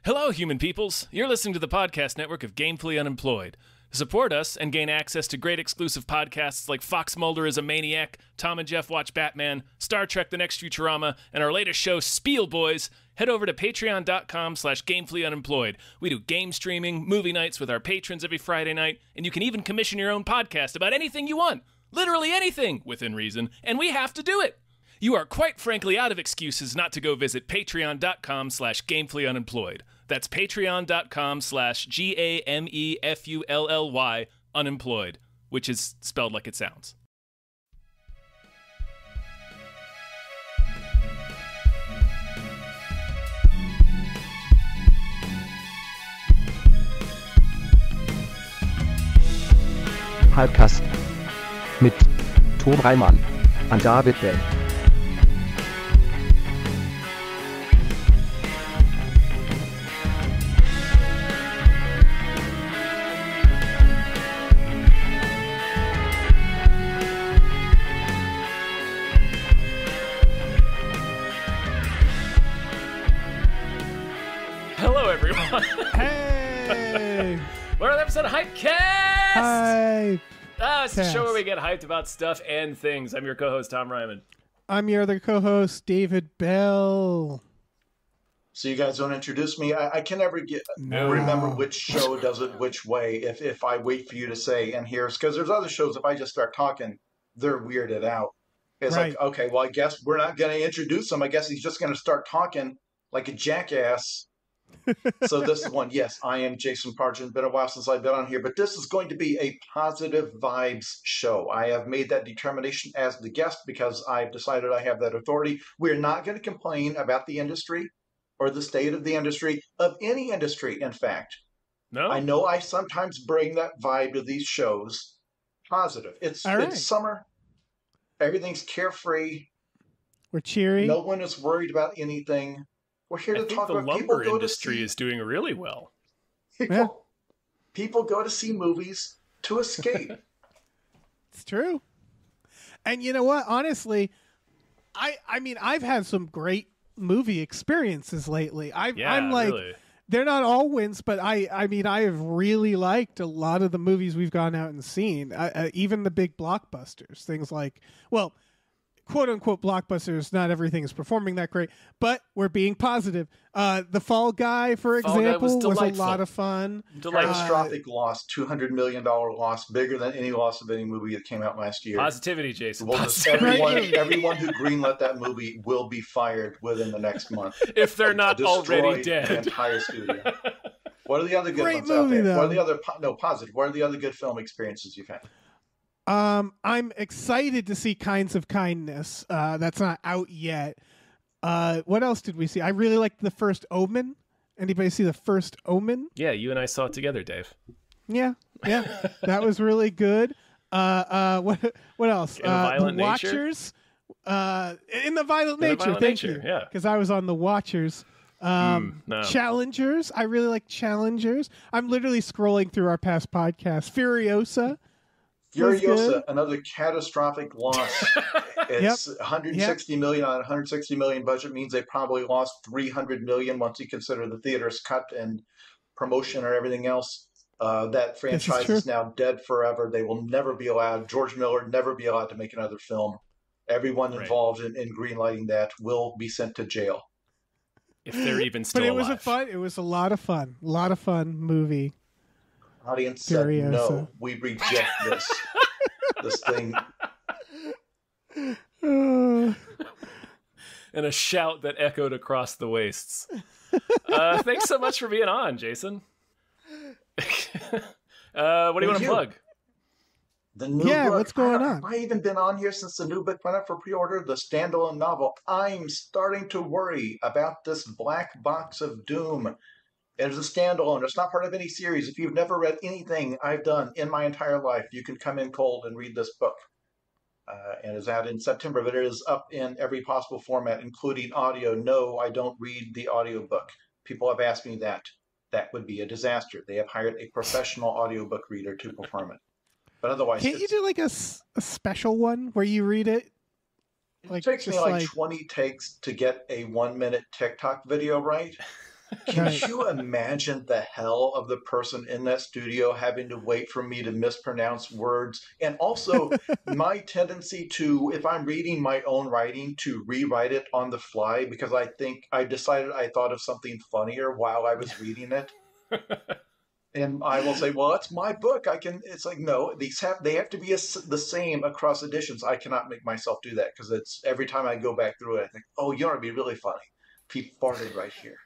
Hello, human peoples. You're listening to the podcast network of Gamefully Unemployed. To support us and gain access to great exclusive podcasts like Fox Mulder is a Maniac, Tom and Jeff Watch Batman, Star Trek The Next Futurama, and our latest show, Spiel Boys, head over to patreon.com/gamefullyunemployed. We do game streaming, movie nights with our patrons every Friday night, and you can even commission your own podcast about anything you want. Literally anything, within reason, and we have to do it. You are quite frankly out of excuses not to go visit patreon.com/gamefullyunemployed. That's patreon.com/GAMEFULLY unemployed, which is spelled like it sounds. Hypecast mit Tom Reimann und David Bell. Hello, everyone. Hey! We're on an episode of Hypecast! Hi! It's the show where we get hyped about stuff and things. I'm your co-host, Tom Ryman. I'm your other co-host, David Bell. So you guys don't introduce me. I can never remember which show does it which way if I wait for you to say, and here's, because there's other shows, if I just start talking, they're weirded out. It's Right. like, okay, well, I guess we're not going to introduce him. I guess he's just going to start talking like a jackass. So this is one. Yes, I am Jason Pargin. Been a while since I've been on here, but this is going to be a positive vibes show. I have made that determination as the guest because I've decided I have that authority. We're not going to complain about the industry or the state of the industry, of any industry, in fact. No? I know I sometimes bring that vibe to these shows. Positive. It's summer. Everything's carefree. We're cheery. No one is worried about anything. We're here to talk about the people lumber go industry to see. is doing really well. People go to see movies to escape. It's true. And you know what? Honestly, I mean, I've had some great movie experiences lately. I'm like, really. They're not all wins, but I mean, I have really liked a lot of the movies we've gone out and seen, even the big blockbusters. Things like, well, quote-unquote blockbusters, not everything is performing that great, but we're being positive. The Fall Guy, for example, was a lot of fun. Catastrophic loss, $200 million loss, bigger than any loss of any movie that came out last year. Positivity, Jason. Well, everyone who greenlit that movie will be fired within the next month. If they're not already dead. The entire studio. What are the other good Great ones movie, out there? though. What are the other positive? What are the other good film experiences you've had? I'm excited to see Kinds of Kindness. That's not out yet. What else did we see? I really liked The First Omen. Anybody see The First Omen? Yeah, you and I saw it together, Dave. Yeah, that was really good. What else? In a Violent The Nature? Watchers. In the Violent Nature. Thank you. Yeah, because I was on The Watchers. No. Challengers. I really like Challengers. I'm literally scrolling through our past podcasts. Furiosa, another catastrophic loss. It's 160 million on 160 million budget means they probably lost 300 million once you consider the theater's cut and promotion or everything else. That franchise is now dead forever. They will never be allowed. George Miller never be allowed to make another film. Everyone involved in greenlighting that will be sent to jail. If they're even still alive. It was a lot of fun. A lot of fun movie. Audience said, no, we reject this thing. And a shout that echoed across the wastes. Thanks so much for being on, Jason. What do you want to plug? The new book. What's going on? Have I even been on here since the new book went up for pre-order? The standalone novel. I'm starting to worry about this Black Box of Doom. It is a standalone. It's not part of any series. If you've never read anything I've done in my entire life, you can come in cold and read this book. And it's out in September, but it is up in every possible format, including audio. No, I don't read the audiobook. People have asked me that. That would be a disaster. They have hired a professional audiobook reader to perform it. But otherwise, can't you do like a special one where you read it? It takes me like 20 takes to get a 1-minute TikTok video right. Can you imagine the hell of the person in that studio having to wait for me to mispronounce words? And also, my tendency to, if I'm reading my own writing, to rewrite it on the fly because I think I decided I thought of something funnier while I was reading it. And I will say, well, that's my book. It's like, no, they have to be the same across editions. I cannot make myself do that because it's every time I go back through it, I think, oh, you know, it'd be really funny. Pete farted right here.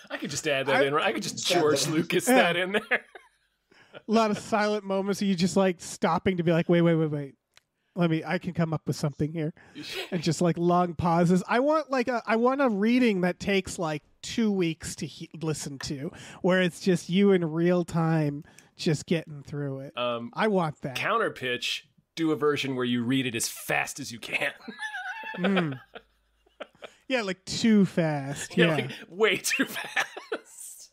I could just add that in. I could just George Lucas that in there. A lot of silent moments of you just like stopping to be like, wait. I can come up with something here. And just like long pauses. I want a reading that takes like 2 weeks to listen to, where it's just you in real time just getting through it. I want that. Counter pitch, do a version where you read it as fast as you can. Yeah, like too fast. Yeah, Yeah. like, way too fast.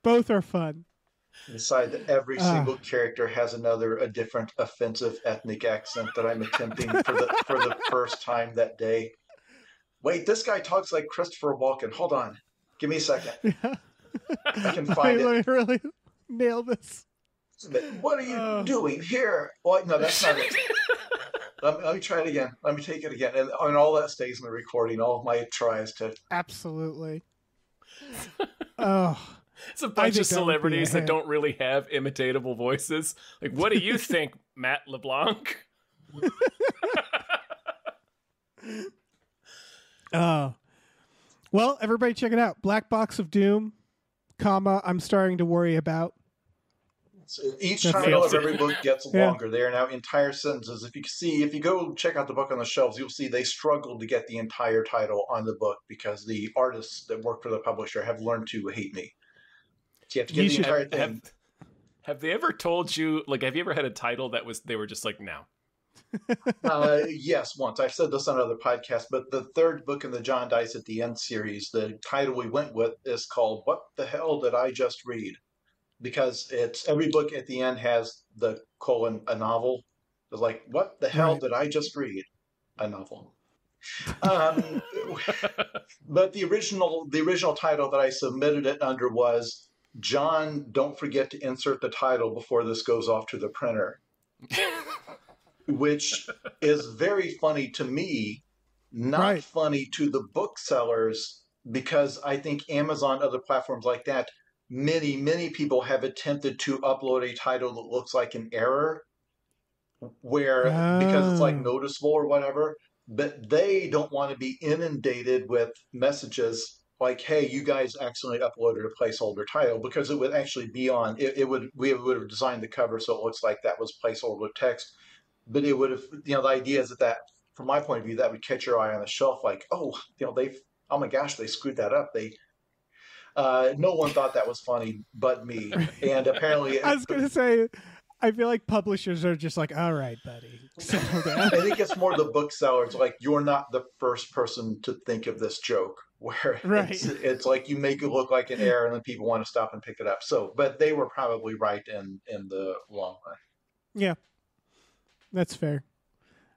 Both are fun. Decide that every single character has a different offensive ethnic accent that I'm attempting for the first time that day. Wait, this guy talks like Christopher Walken. Hold on. Give me a second. Yeah. I can find it. Let me really nail this. What are you doing here? Well, no, that's not it. Let me try it again. Let me take it again. And all that stays in the recording, all of my tries to... Absolutely. Oh. It's a bunch of celebrities that don't really have imitatable voices. Like, what do you think, Matt LeBlanc? Well, everybody check it out. Black Box of Doom, I'm starting to worry about. So each title of every book gets longer. They are now entire sentences. If you go check out the book on the shelves, you'll see they struggled to get the entire title on the book because the artists that work for the publisher have learned to hate me. So you have to get the entire thing. Have they ever told you, like, have you ever had a title that they were just like, no? Yes, once. I've said this on other podcasts, but the third book in the John Dice at the End series, the title we went with is called What the Hell Did I Just Read? Because every book at the end has the colon, a novel. It's like, what the hell did I just read? A novel. But the original title that I submitted it under was John, don't forget to insert the title before this goes off to the printer. Which is very funny to me, not funny to the booksellers, because I think Amazon, other platforms like that, many people have attempted to upload a title that looks like an error because it's like noticeable or whatever, but they don't want to be inundated with messages like, hey, you guys accidentally uploaded a placeholder title, because it would actually be on, we would have designed the cover so it looks like that was placeholder text, but it would have, the idea is that from my point of view, that would catch your eye on the shelf like, oh my gosh, they screwed that up. No one thought that was funny but me. And apparently... I was going to say, I feel like publishers are just like, all right, buddy. I think it's more the booksellers. Like, you're not the first person to think of this joke. Where it's like you make it look like an error and then people want to stop and pick it up. So, but they were probably right in the long run. Yeah. That's fair.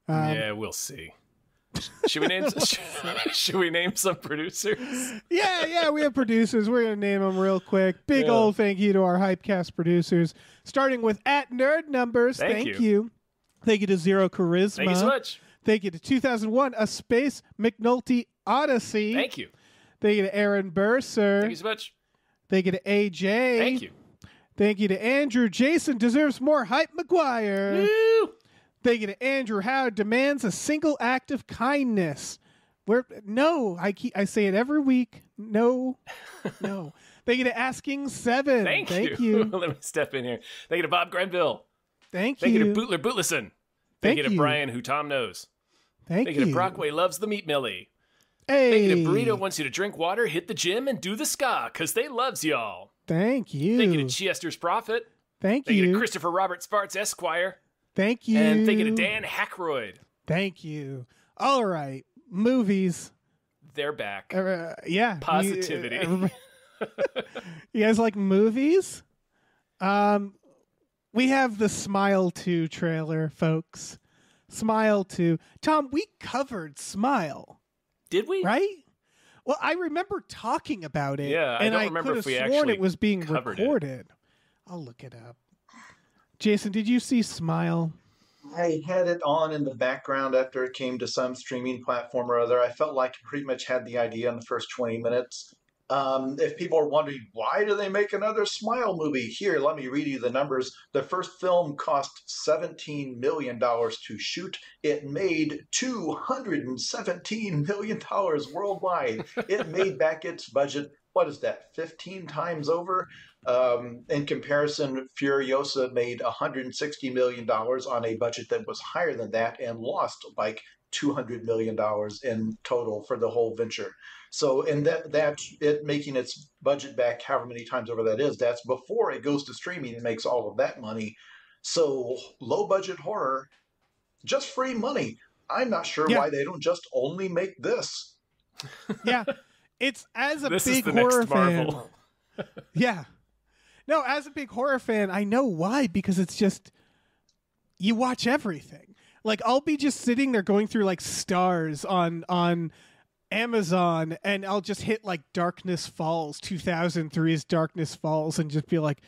Yeah, we'll see. Should we name some producers? Yeah, we have producers. We're going to name them real quick. Big old thank you to our Hypecast producers, starting with @NerdNumbers. Thank you. Thank you to Zero Charisma. Thank you so much. Thank you to 2001, A Space McNulty Odyssey. Thank you. Thank you to Aaron Burser. Thank you so much. Thank you to AJ. Thank you. Thank you to Andrew. Jason deserves more Hype McGuire. Woo! Thank you to Andrew Howard. Demands a single act of kindness. I say it every week. No. Thank you to Asking Seven. Thank you. Let me step in here. Thank you to Bob Grenville. Thank you to Bootler Bootlison. Thank you to Brian, who Tom knows. Thank you to Brockway Loves the Meat Millie. Hey. Thank you to Burrito Wants You to Drink Water, Hit the Gym, and Do the Ska, because they loves y'all. Thank you. Thank you to Chester's Prophet. Thank you. Thank you to Christopher Robert Sparks, Esquire. Thank you. And thank you to Dan Hackroyd. Thank you. All right. Movies. They're back. Yeah. Positivity. You guys like movies? We have the Smile 2 trailer, folks. Smile 2. Tom, we covered Smile. Did we? Right? Well, I remember talking about it. Yeah, I and don't I remember could if have we sworn actually it was being covered it. recorded. I'll look it up. Jason, did you see Smile? I had it on in the background after it came to some streaming platform or other. I felt like I pretty much had the idea in the first 20 minutes. If people are wondering, why do they make another Smile movie? Here, let me read you the numbers. The first film cost $17 million to shoot. It made $217 million worldwide. It made back its budget, what is that, 15 times over? In comparison, Furiosa made $160 million on a budget that was higher than that and lost like $200 million in total for the whole venture. So, and that it making its budget back however many times over that is, that's before it goes to streaming and makes all of that money. So, low budget horror, just free money. I'm not sure why they don't just only make this. Yeah, it's as a This big is the horror next Marvel. fan. Yeah. No, as a big horror fan, I know why, because it's just, you watch everything. Like, I'll be just sitting there going through, like, stars on Amazon, and I'll just hit, like, Darkness Falls, 2003's Darkness Falls, and just be like,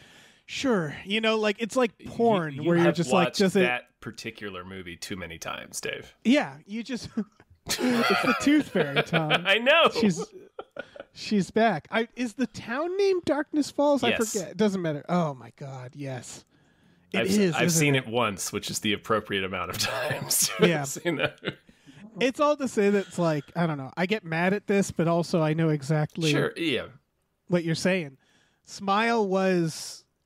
sure. You know, like, it's like porn, You where you're have just like, watched does it... that particular movie too many times, Dave. Yeah, you just... It's the Tooth Fairy, Tom. I know. She's back. Is the town named Darkness Falls? Yes. I forget. It doesn't matter. Oh my God, yes. I've seen it once, which is the appropriate amount of times. Yeah. Seen that. It's all to say that it's like, I don't know. I get mad at this, but also I know exactly Sure, yeah. what you're saying. Smile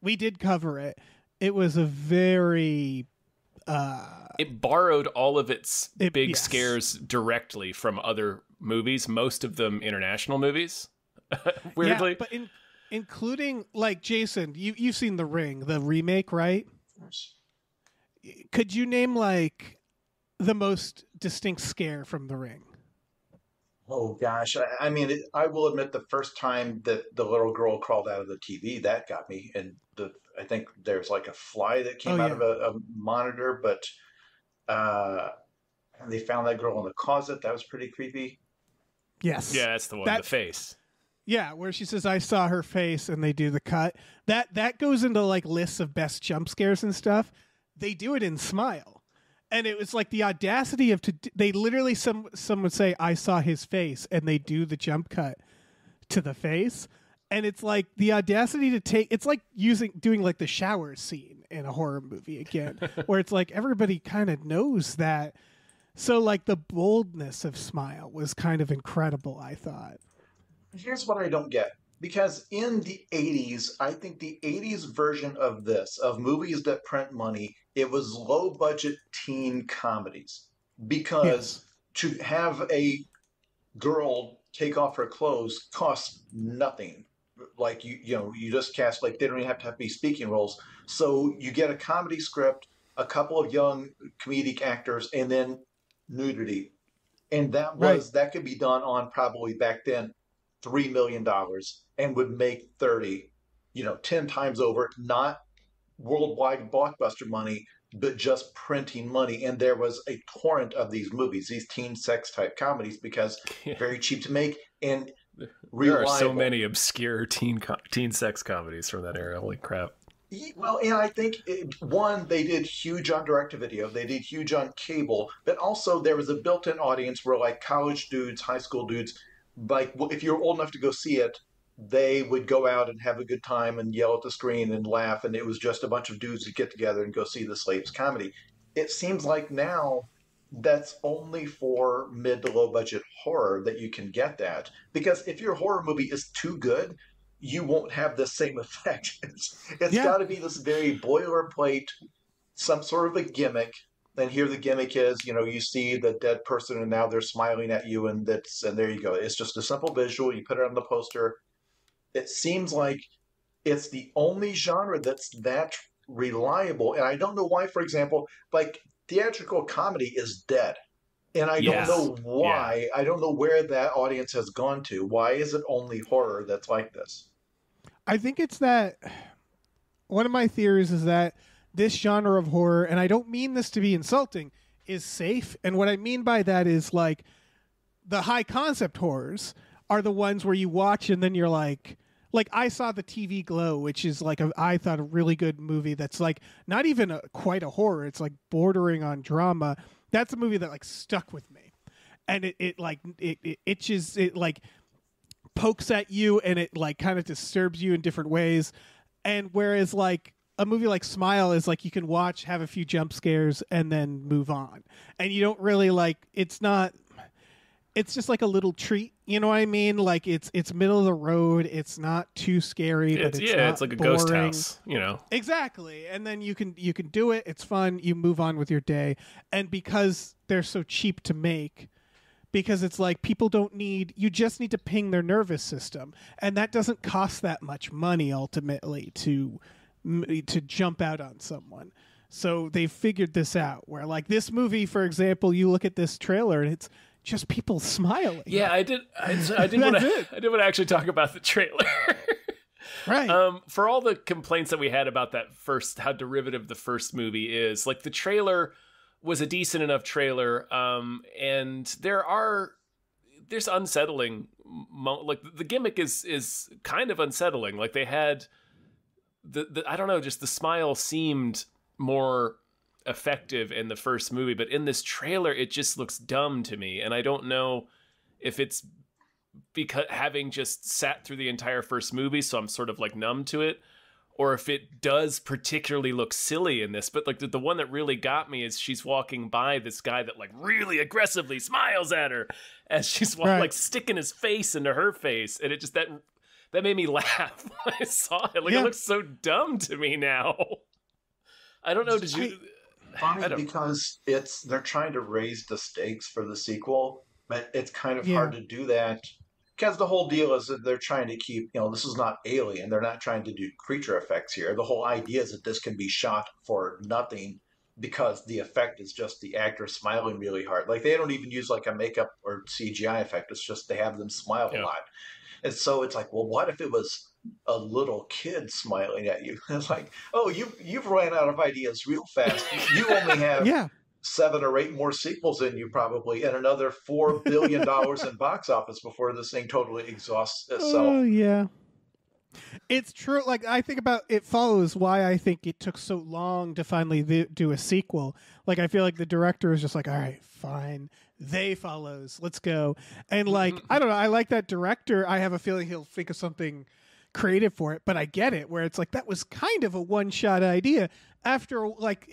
we did cover it. It was a very... It borrowed all of its big yes. scares directly from other movies, most of them international movies, weirdly. Yeah, but including, like, Jason, you've seen The Ring, the remake, right? Of course. Could you name, like, the most distinct scare from The Ring? Oh gosh, I mean, I will admit the first time that the little girl crawled out of the TV, that got me. And I think there's like a fly that came out of a monitor, but they found that girl in the closet. That was pretty creepy. Yes. Yeah, that's the one, the face. Yeah, where she says, I saw her face, and they do the cut. That goes into, like, lists of best jump scares and stuff. They do it in Smile. And it was like the audacity of they literally some would say I saw his face, and they do the jump cut to the face, and it's like the audacity to take. It's like doing like the shower scene in a horror movie again, where it's like everybody kind of knows that. So like the boldness of Smile was kind of incredible, I thought. Here's what I don't get. Because in the 80s, I think the 80s version of this, of movies that print money, it was low-budget teen comedies. Because to have a girl take off her clothes costs nothing. Like, you just cast, like, they don't even have to be speaking roles. So you get a comedy script, a couple of young comedic actors, and then nudity. And that could be done on probably back then $3 million and would make 30, 10 times over, not worldwide blockbuster money, but just printing money. And there was a torrent of these movies, these teen sex type comedies, because very cheap to make and reliable. There are so many obscure teen sex comedies from that era. Holy crap. Well, and I think, they did huge on direct-to-video. They did huge on cable. But also there was a built-in audience where, like, college dudes, high school dudes, like, if you're old enough to go see it, they would go out and have a good time and yell at the screen and laugh, and it was just a bunch of dudes that get together and go see the Slaves comedy. It seems like now that's only for mid to low budget horror that you can get that. Because if your horror movie is too good, you won't have the same effect. It's got to be this very boilerplate, some sort of a gimmick. And here the gimmick is, you see the dead person and now they're smiling at you, and there you go. It's just a simple visual. You put it on the poster. It seems like it's the only genre that's that reliable. And I don't know why, for example, like theatrical comedy is dead. And I don't know why. Yeah. I don't know where that audience has gone to. Why is it only horror that's like this? I think it's that one of my theories is that this genre of horror, and I don't mean this to be insulting, is safe. And what I mean by that is like the high concept horrors are the ones where you watch and then you're like I saw the TV Glow, which is like I thought a really good movie that's like not even quite a horror. It's like bordering on drama. That's a movie that like stuck with me, and it itches, it like pokes at you, and it like kind of disturbs you in different ways. And whereas like a movie like Smile is like you can watch, have a few jump scares, and then move on, and you don't really like. It's just like a little treat, you know what I mean? Like it's middle of the road. It's not too scary, but it's not it's like a boring. ghost house, you know. Exactly. And then you can do it. It's fun. You move on with your day. And because they're so cheap to make, because it's like people don't need, you just need to ping their nervous system, and that doesn't cost that much money ultimately to jump out on someone. So they figured this out where like this movie, for example, you look at this trailer and it's just people smiling. Yeah, I did want to actually talk about the trailer. Right. For all the complaints that we had about that first, how derivative the first movie is, like the trailer was a decent enough trailer. And there's unsettling, like the gimmick is kind of unsettling. Like they had I don't know, just the smile seemed more effective in the first movie, but in this trailer it just looks dumb to me, and I don't know if it's because having just sat through the entire first movie, so I'm sort of like numb to it, or if it does particularly look silly in this. But like the one that really got me is she's walking by this guy that like really aggressively smiles at her as she's like sticking his face into her face, and it just that made me laugh when I saw it. Like it looks so dumb to me now. I don't know. Did you? Funny because they're trying to raise the stakes for the sequel, but it's kind of hard to do that because the whole deal is that they're trying to keep, this is not Alien. They're not trying to do creature effects here. The whole idea is that this can be shot for nothing because the effect is just the actor smiling really hard. Like they don't even use like a makeup or CGI effect. It's just they have them smile a lot. And so it's like, well, what if it was a little kid smiling at you? It's like, oh, you've ran out of ideas real fast. You only have 7 or 8 more sequels in you probably, and another $4 billion in box office before this thing totally exhausts itself. Oh, yeah. It's true. Like, I think about It Follows, why I think it took so long to finally do a sequel. Like, I feel like the director is just like, all right, fine. They Follows. Let's go. And, like, I don't know. I like that director. I have a feeling he'll think of something creative for it, but I get it, where it's like, that was kind of a one-shot idea. After, like,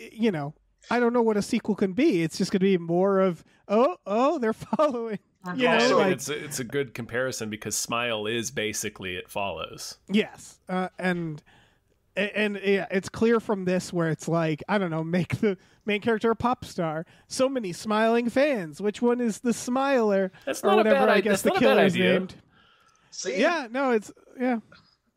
I don't know what a sequel can be. It's just going to be more of, oh, they're following. It's a good comparison because Smile is basically It Follows. Yes, and yeah, it's clear from this where it's like, I don't know, make the main character a pop star. So many smiling fans. Which one is the smiler? That's not a bad idea. I guess the killer's named. See? Yeah, no, it's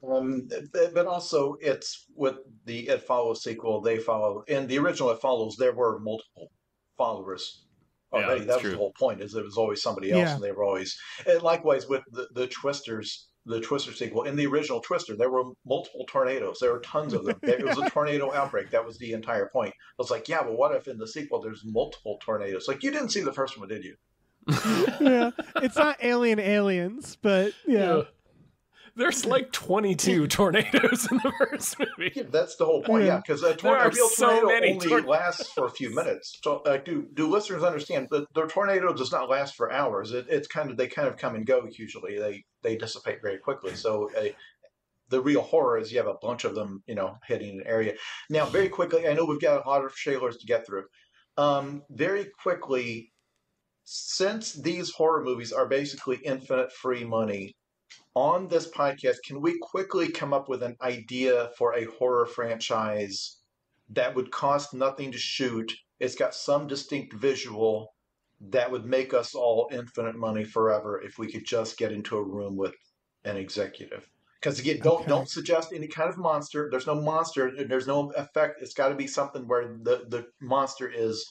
but also it's with the It Follows sequel. They follow in the original It Follows. There were multiple followers already. That was true. The whole point. Is it was always somebody else, and they were always. And likewise with the Twisters. The Twister sequel. In the original Twister, there were multiple tornadoes. There were tons of them. It was a tornado outbreak. That was the entire point. I was like, yeah, but what if in the sequel there's multiple tornadoes? Like, you didn't see the first one, did you? Yeah, it's not Aliens, but yeah. There's like 22 tornadoes in the first movie. Yeah, that's the whole point. Yeah, because a real tornado only lasts for a few minutes. So, do listeners understand that the tornado does not last for hours? It's they kind of come and go. Usually, they dissipate very quickly. So, the real horror is you have a bunch of them, hitting an area. Now, very quickly, I know we've got a lot of trailers to get through. Very quickly, since these horror movies are basically infinite free money. On this podcast, can we quickly come up with an idea for a horror franchise that would cost nothing to shoot? It's got some distinct visual that would make us all infinite money forever if we could just get into a room with an executive. Because again, don't suggest any kind of monster. There's no monster. There's no effect. It's got to be something where the monster is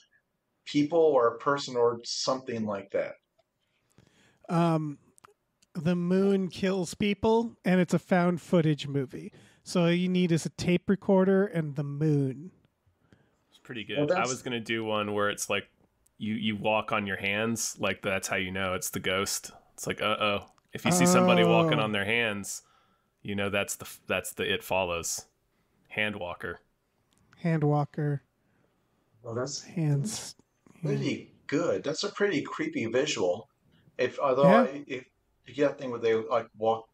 people or a person or something like that. The moon kills people, and it's a found footage movie. So all you need is a tape recorder and the moon. It's pretty good. Well, I was going to do one where it's like you walk on your hands. Like, that's how you know it's the ghost. It's like, uh-oh. If you see somebody walking on their hands, you know that's the It Follows. Handwalker. Handwalker. Well, that's Hands. pretty good. That's a pretty creepy visual. If you get that thing where they like walk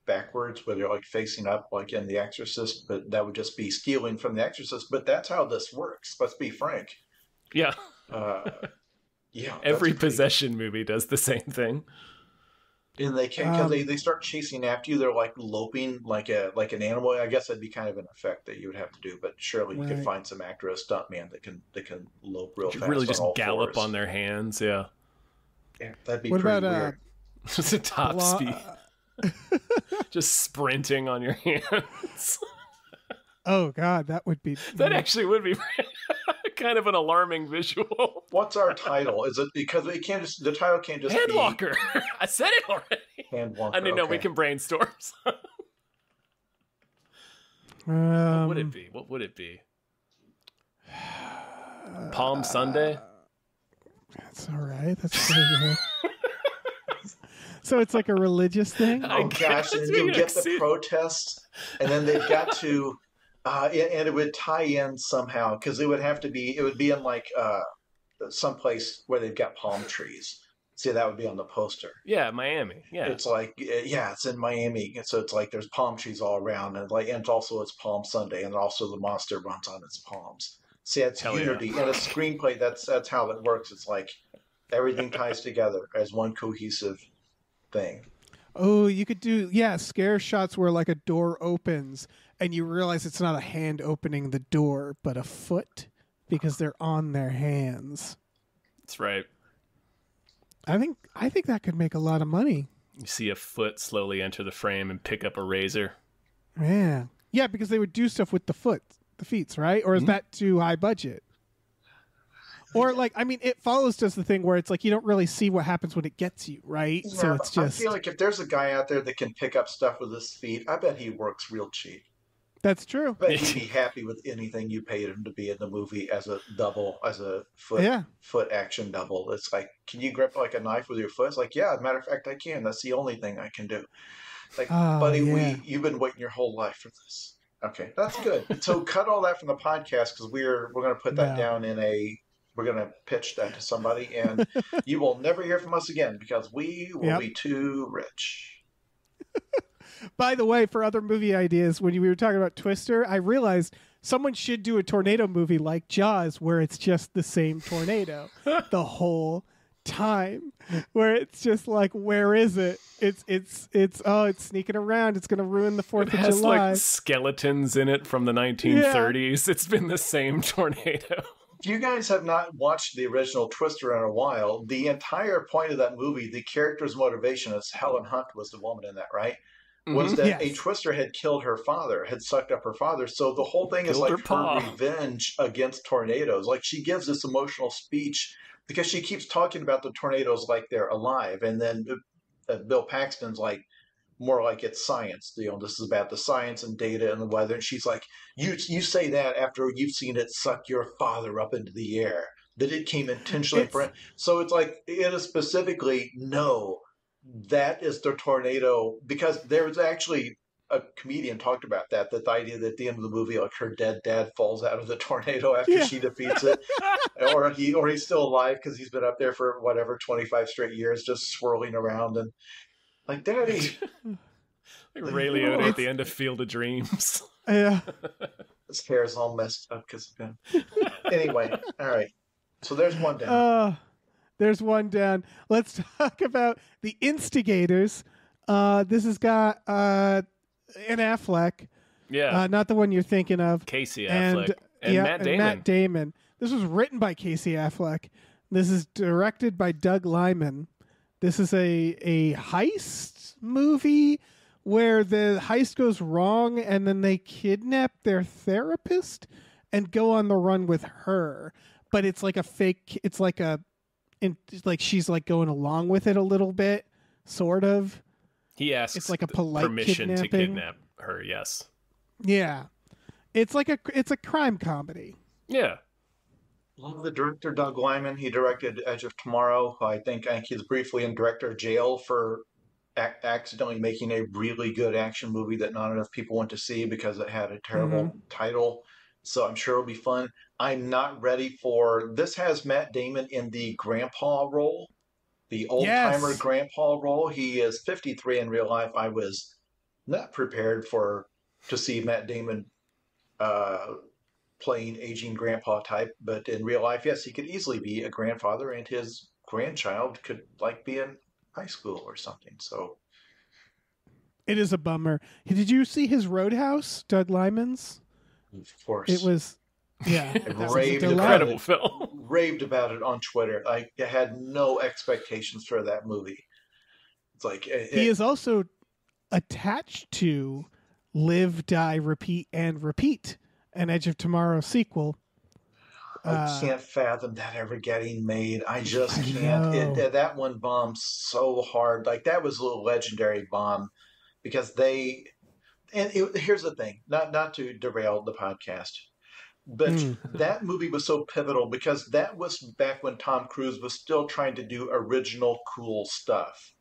backwards, where they're like facing up, like in The Exorcist, but that would just be stealing from The Exorcist. But that's how this works. Let's be frank. Yeah. Yeah. Every possession movie does the same thing. And they can because they start chasing after you. They're like loping like an animal. I guess that'd be kind of an effect that you would have to do. But surely you could find some actor or stuntman that can lope real fast. Really just on all gallop fours. on their hands. Yeah. Yeah, that'd be What pretty about weird. Just a top speed. Just sprinting on your hands. Oh God, that would be. That actually would be kind of an alarming visual. What's our title? Is it because the title can't just Handwalker. I said it already. be Handwalker? I didn't know we can brainstorm. What would it be? What would it be? Palm Sunday? That's all right. That's pretty good. So it's like a religious thing? Oh gosh, and you get the protests, and then they've got to, and it would tie in somehow because it would be in like someplace where they've got palm trees. See, that would be on the poster. Yeah, Miami. Yeah, it's like it's in Miami, and so it's like there's palm trees all around, and it's Palm Sunday, and also the monster runs on its palms. See, it's unity in a screenplay. That's how it works. It's like everything ties together as one cohesive thing. Oh, you could do scare shots where like a door opens and you realize it's not a hand opening the door, but a foot because they're on their hands. That's right. I think that could make a lot of money. You see a foot slowly enter the frame and pick up a razor. Yeah, because they would do stuff with the feet, right? Or is that too high budget? Or like, I mean, It Follows does the thing where it's like you don't really see what happens when it gets you, right? Yeah, so it's just. I feel like if there's a guy out there that can pick up stuff with his feet, I bet he works real cheap. That's true. But he'd be happy with anything you paid him to be in the movie as a foot action double. It's like, can you grip like a knife with your foot? It's like, yeah, as a matter of fact, I can. That's the only thing I can do. Like, buddy, you've been waiting your whole life for this. Okay, that's good. So cut all that from the podcast because we're going to put that down we're going to pitch that to somebody, and you will never hear from us again because we will be too rich. By the way, for other movie ideas, when we were talking about Twister, I realized someone should do a tornado movie like Jaws where it's just the same tornado the whole time, where it's just like, where is it? It's sneaking around. It's going to ruin the 4th of July. It has like skeletons in it from the 1930s. Yeah. It's been the same tornado. If you guys have not watched the original Twister in a while, the entire point of that movie, the character's motivation is Helen Hunt was the woman in that, right? Was that a Twister had killed her father, had sucked up her father. So the whole thing is like her revenge against tornadoes. Like she gives this emotional speech because she keeps talking about the tornadoes like they're alive. And then Bill Paxton's like, more like it's science. This is about the science and data and the weather. And she's like, you say that after you've seen it suck your father up into the air, that it came intentionally for it. So it's like, it is specifically, no, that is the tornado, because there was actually a comedian talked about that the idea that at the end of the movie, like her dead dad falls out of the tornado after she defeats it, or he's still alive because he's been up there for 25 straight years, just swirling around and like, Daddy. Like Ray Liotta at the end of Field of Dreams. Yeah. His hair is all messed up because of him. Anyway, all right. So there's one down. There's one down. Let's talk about the Instigators. This has got an Affleck. Yeah. Not the one you're thinking of. Casey Affleck. And Matt Damon. This was written by Casey Affleck. This is directed by Doug Liman. This is a heist movie where the heist goes wrong and then they kidnap their therapist and go on the run with her. But it's like a fake. It's like she's like going along with it a little bit, sort of. He asks it's like a polite permission kidnapping. to kidnap her. Yes. Yeah, it's a crime comedy. Yeah. Love the director, Doug Liman. He directed Edge of Tomorrow. I think he's briefly in director of Jail for accidentally making a really good action movie that not enough people went to see because it had a terrible title. So I'm sure it'll be fun. I'm not ready for this. Has Matt Damon in the grandpa role, the old timer Yes. grandpa role. He is 53 in real life. I was not prepared to see Matt Damon playing aging grandpa type, but in real life, yes, he could easily be a grandfather, and his grandchild could like be in high school or something. So It is a bummer. Did you see his Roadhouse, Doug Lyman's? of course, It was, yeah, I that was a raved delight. about Incredible it. film. Raved about it on Twitter. I had no expectations for that movie. It's like He is also attached to Live, Die, Repeat, and Repeat, an Edge of Tomorrow sequel. I can't fathom that ever getting made. I just I can't. know. That one bombed so hard. Like that was a legendary bomb because they. And here's the thing, not to derail the podcast, but that movie was so pivotal because that was back when Tom Cruise was still trying to do original cool stuff,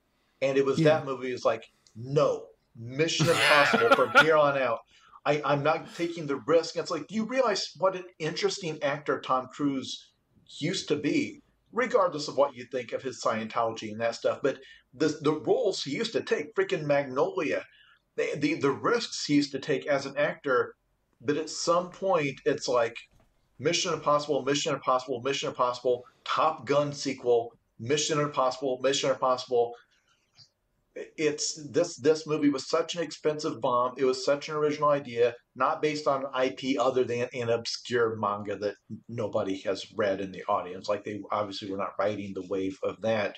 and it was Yeah. that movie was like, no, Mission Impossible from here on out. I'm not taking the risk. It's like, do you realize what an interesting actor Tom Cruise used to be, regardless of what you think of his Scientology and that stuff. But the roles he used to take, freaking Magnolia, the risks he used to take as an actor. But at some point, it's like Mission Impossible, Mission Impossible, Mission Impossible, Top Gun sequel, Mission Impossible, Mission Impossible. It's this movie was such an expensive bomb. It was such an original idea, not based on IP other than an obscure manga that nobody has read in the audience. Like they obviously were not riding the wave of that.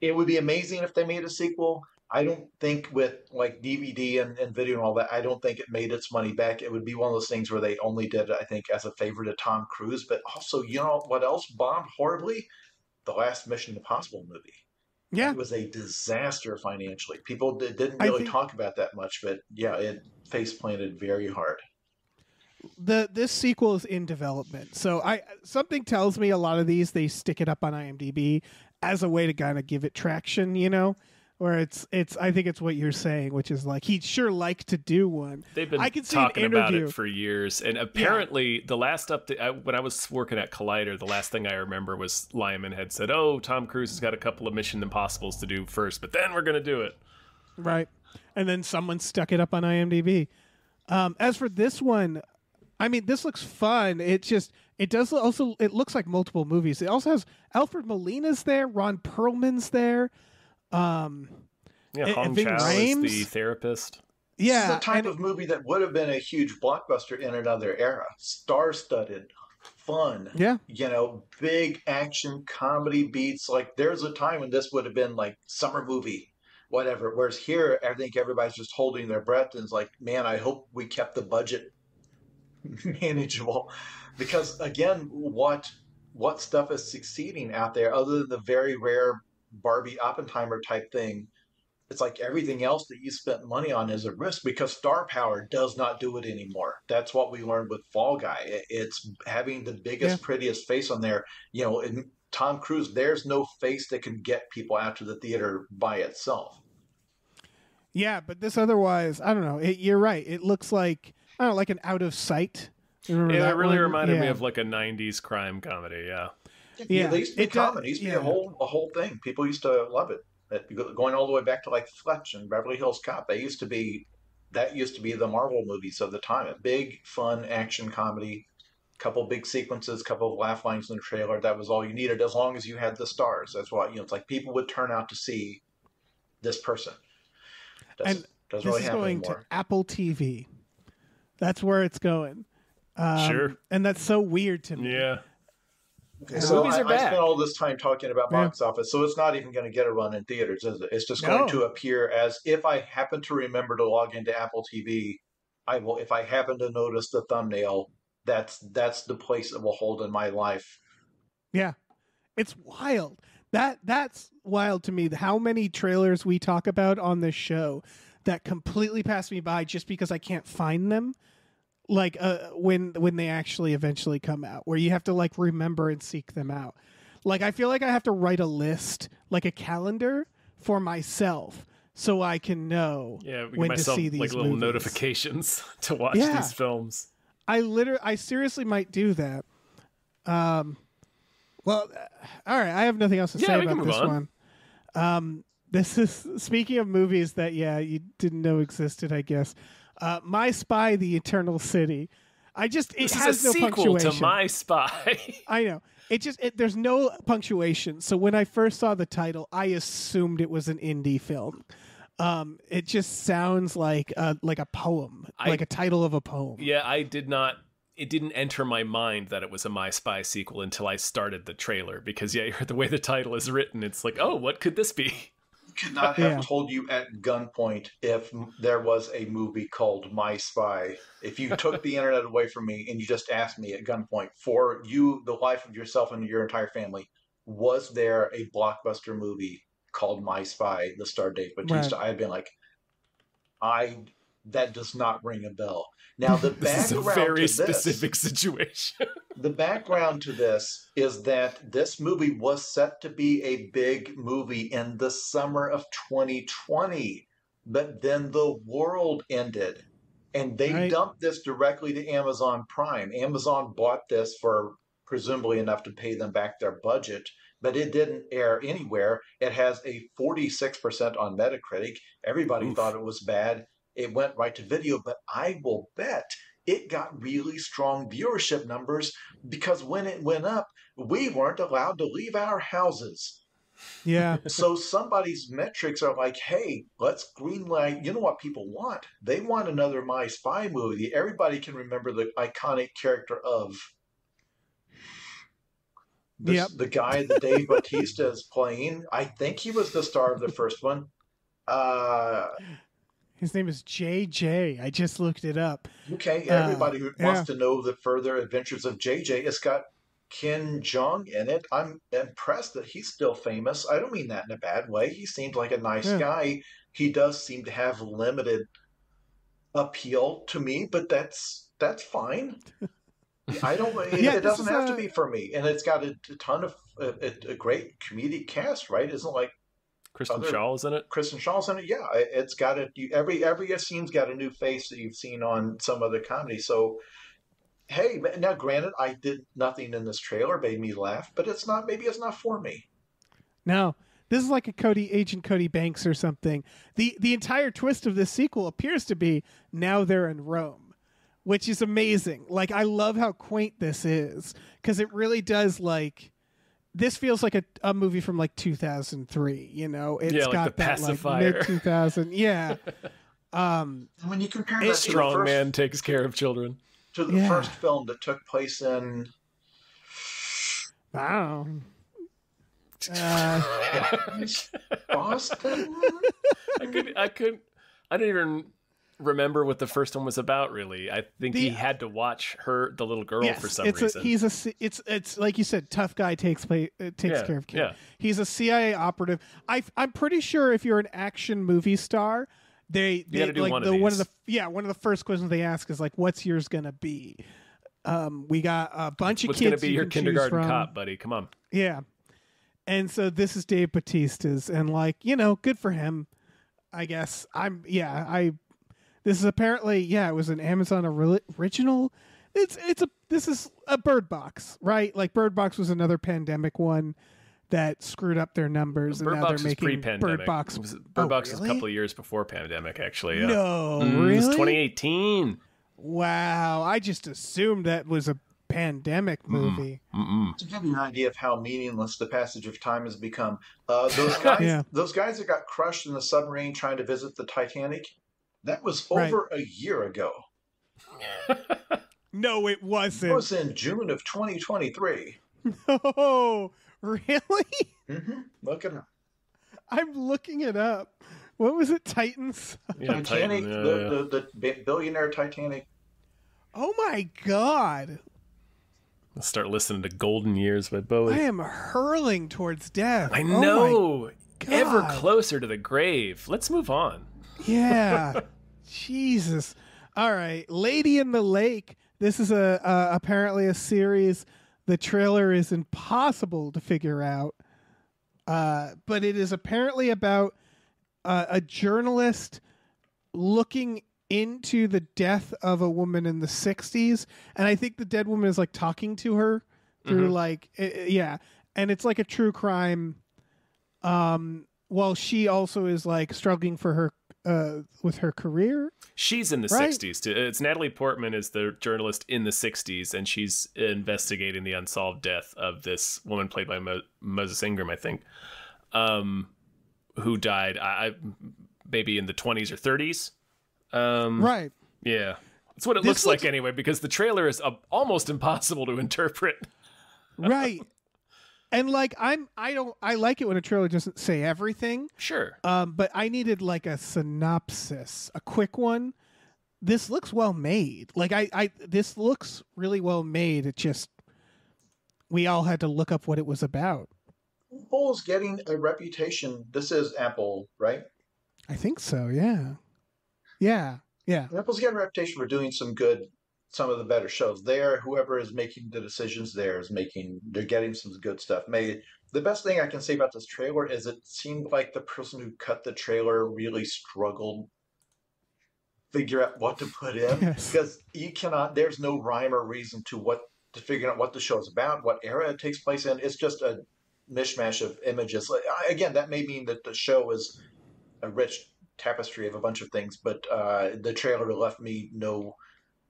It would be amazing if they made a sequel. I don't think with like DVD and video and all that, I don't think it made its money back. It would be one of those things where they only did it, I think, as a favor to Tom Cruise. But also, you know what else bombed horribly? The last Mission Impossible movie. Yeah. It was a disaster financially. People didn't I really think- talk about that much, but yeah, it face planted very hard. This sequel is in development, so something tells me a lot of these they stick it up on IMDb as a way to kind of give it traction, you know, where it's I think it's what you're saying, which is like he'd sure like to do one. They've been I can see talking an about interview. it for years, and apparently the last update when I was working at Collider, the last thing I remember was Lyman had said, "Oh, Tom Cruise has got a couple of Mission Impossibles to do first, but then we're going to do it." Right. And then someone stuck it up on IMDb. As for this one, I mean, this looks fun. It looks like multiple movies. It also has Alfred Molina's there, Ron Perlman's there. Yeah, Hong Ving Chow Rhames? is the therapist. Yeah. This is the type and- of movie that would have been a huge blockbuster in another era. Star-studded, fun. Yeah. You know, big action comedy beats. Like there's a time when this would have been like summer movie, whatever. Whereas here, I think everybody's just holding their breath and it's like, man, I hope we kept the budget manageable, because again, what stuff is succeeding out there other than the very rare Barbie Oppenheimer type thing? It's like everything else that you spent money on is a risk because star power does not do it anymore. That's what we learned with Fall Guy. It's having the biggest, prettiest face on there. You know, in Tom Cruise, there's no face that can get people out to the theater by itself. Yeah, but this otherwise, I don't know. You're right. It looks like, I don't know, like an Out of Sight. Remember Yeah, that it really one? reminded me Yeah. of like a '90s crime comedy. Yeah, Yeah, They used to be it common. It used to be yeah. a whole thing. People used to love it. Going all the way back to like Fletch and Beverly Hills Cop. That used to be the Marvel movies of the time. A big, fun action comedy, couple big sequences, couple of laugh lines in the trailer. That was all you needed, as long as you had the stars. That's what, you know. It's like people would turn out to see this person. Doesn't This really is happen going anymore. to Apple TV. That's where it's going. Sure. And that's so weird to me. Yeah. Okay, so Movies are I back. spent all this time talking about box office, so it's not even going to get a run in theaters, is it? It's just going to appear as, if I happen to remember to log into Apple TV, I will. If I happen to notice the thumbnail, that's the place it will hold in my life. Yeah. It's wild. That's wild to me. How many trailers we talk about on this show that completely pass me by just because I can't find them. Like when they actually eventually come out, where you have to like remember and seek them out. Like I feel like I have to write a list, like a calendar for myself so I can know Yeah, we give when to myself see these like little movies. notifications to watch Yeah. these films. I seriously might do that. Well, all right. I have nothing else to Yeah, say we can about move this on. one. This is speaking of movies that you didn't know existed. I guess My Spy: The Eternal City. It This has is no a sequel punctuation. to My Spy. I know. There's no punctuation. So when I first saw the title, I assumed it was an indie film. It just sounds like a poem, like a title of a poem. Yeah, I did not. It didn't enter my mind that it was a My Spy sequel until I started the trailer. Because the way the title is written, it's like, oh, what could this be? Could not have told you at gunpoint if there was a movie called My Spy. If you took the internet away from me and you just asked me at gunpoint for you, the life of yourself and your entire family, was there a blockbuster movie called My Spy, the star Dave Bautista? Right. I'd been like, that does not ring a bell. Now the This is a background very to this, specific situation. the background to this is that this movie was set to be a big movie in the summer of 2020, but then the world ended and they dumped this directly to Amazon Prime. Amazon bought this for presumably enough to pay them back their budget, but it didn't air anywhere. It has a 46% on Metacritic. Everybody thought it was bad. It went right to video, but I will bet it got really strong viewership numbers because when it went up, we weren't allowed to leave our houses. Yeah. So somebody's metrics are like, hey, let's greenlight. You know what people want? They want another My Spy movie. Everybody can remember the iconic character of the guy that Dave Bautista is playing. I think he was the star of the first one. His name is JJ. I just looked it up. Okay, everybody who wants to know the further adventures of JJ, it's got Ken Jeong in it. I'm impressed that he's still famous. I don't mean that in a bad way. He seemed like a nice guy. He does seem to have limited appeal to me, but that's fine. I don't. It doesn't have to be for me, and it's got a ton of a great comedic cast, right? Isn't it like Kristen Shaw's in it. Kristen Shaw's in it. Yeah, it's got every scene's got a new face that you've seen on some other comedy. So, hey, now granted, I did nothing in this trailer made me laugh, but it's not. Maybe it's not for me. No, this is like Agent Cody Banks or something. The entire twist of this sequel appears to be now they're in Rome, which is amazing. Like, I love how quaint this is because it really does like. This feels like a movie from like 2003, you know. It's like got the that pacifier. like mid 2000, yeah. When you compare that Strong man takes care of children to the first film that took place in Boston, I don't even remember what the first one was about. Really, I think he had to watch the little girl for some reason. It's like you said, tough guy takes care of kid. Yeah. He's a CIA operative. I'm pretty sure if you're an action movie star, they gotta do like one of one of the first questions they ask is like, what's yours gonna be? We got a bunch of What's kids. What's gonna be your kindergarten from. cop, buddy? Come on. Yeah, and so this is Dave Bautista's, and like, you know, good for him. I guess This is apparently, it was an Amazon original. This is a Bird Box, right? Like Bird Box was another pandemic one that screwed up their numbers, Bird and now Box they're was making pre-pandemic. Bird Box. Bird Box was a couple of years before pandemic, actually. Yeah. No, It really? was 2018. Wow, I just assumed that was a pandemic movie. To give you an idea of how meaningless the passage of time has become, those guys that got crushed in the submarine trying to visit the Titanic. That was over a year ago. No, it wasn't. It was in June of 2023. No, really? Mm-hmm. Look it up. I'm looking it up. What was it, Titans? Yeah, Titanic, Titan, the billionaire Titanic. Oh my God. Let's start listening to Golden Years by Bowie. I am hurling towards death. I know. God. Ever closer to the grave. Let's move on. Yeah. Jesus. All right. Lady in the Lake. This is apparently a series. The trailer is impossible to figure out. but it is apparently about a journalist looking into the death of a woman in the 60s, and I think the dead woman is like talking to her through and it's like a true crime, while she also is like struggling for her with her career. She's in the 60s too. It's Natalie Portman is the journalist in the 60s, and she's investigating the unsolved death of this woman played by Moses Ingram, I think, who died maybe in the 20s or 30s. Right. Yeah. That's what it looks like anyway, because the trailer is almost impossible to interpret. Right. And like I like it when a trailer doesn't say everything. Sure. But I needed like a synopsis, a quick one. This looks well made. Like this looks really well made. It just, we all had to look up what it was about. Apple's getting a reputation. This is Apple, right? I think so. Yeah. Yeah. Yeah. Apple's getting a reputation for doing some of the better shows. Whoever is making the decisions they're getting some good stuff made. The best thing I can say about this trailer is it seemed like the person who cut the trailer really struggled to figure out what to put in. Yes. Because there's no rhyme or reason to figure out what the show is about, what era it takes place in. It's just a mishmash of images. Again, that may mean that the show is a rich tapestry of a bunch of things, but the trailer left me no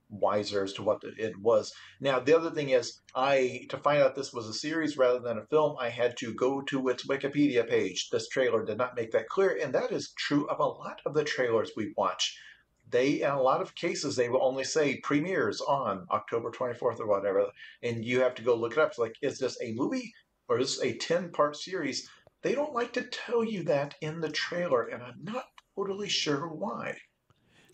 wiser as to what it was. Now, the other thing is, to find out this was a series rather than a film, I had to go to its Wikipedia page. This trailer did not make that clear, and that is true of a lot of the trailers we watch. In a lot of cases, they will only say premieres on October 24th or whatever, and you have to go look it up. It's like, is this a movie or is this a 10-part series? They don't like to tell you that in the trailer, and I'm not totally sure why.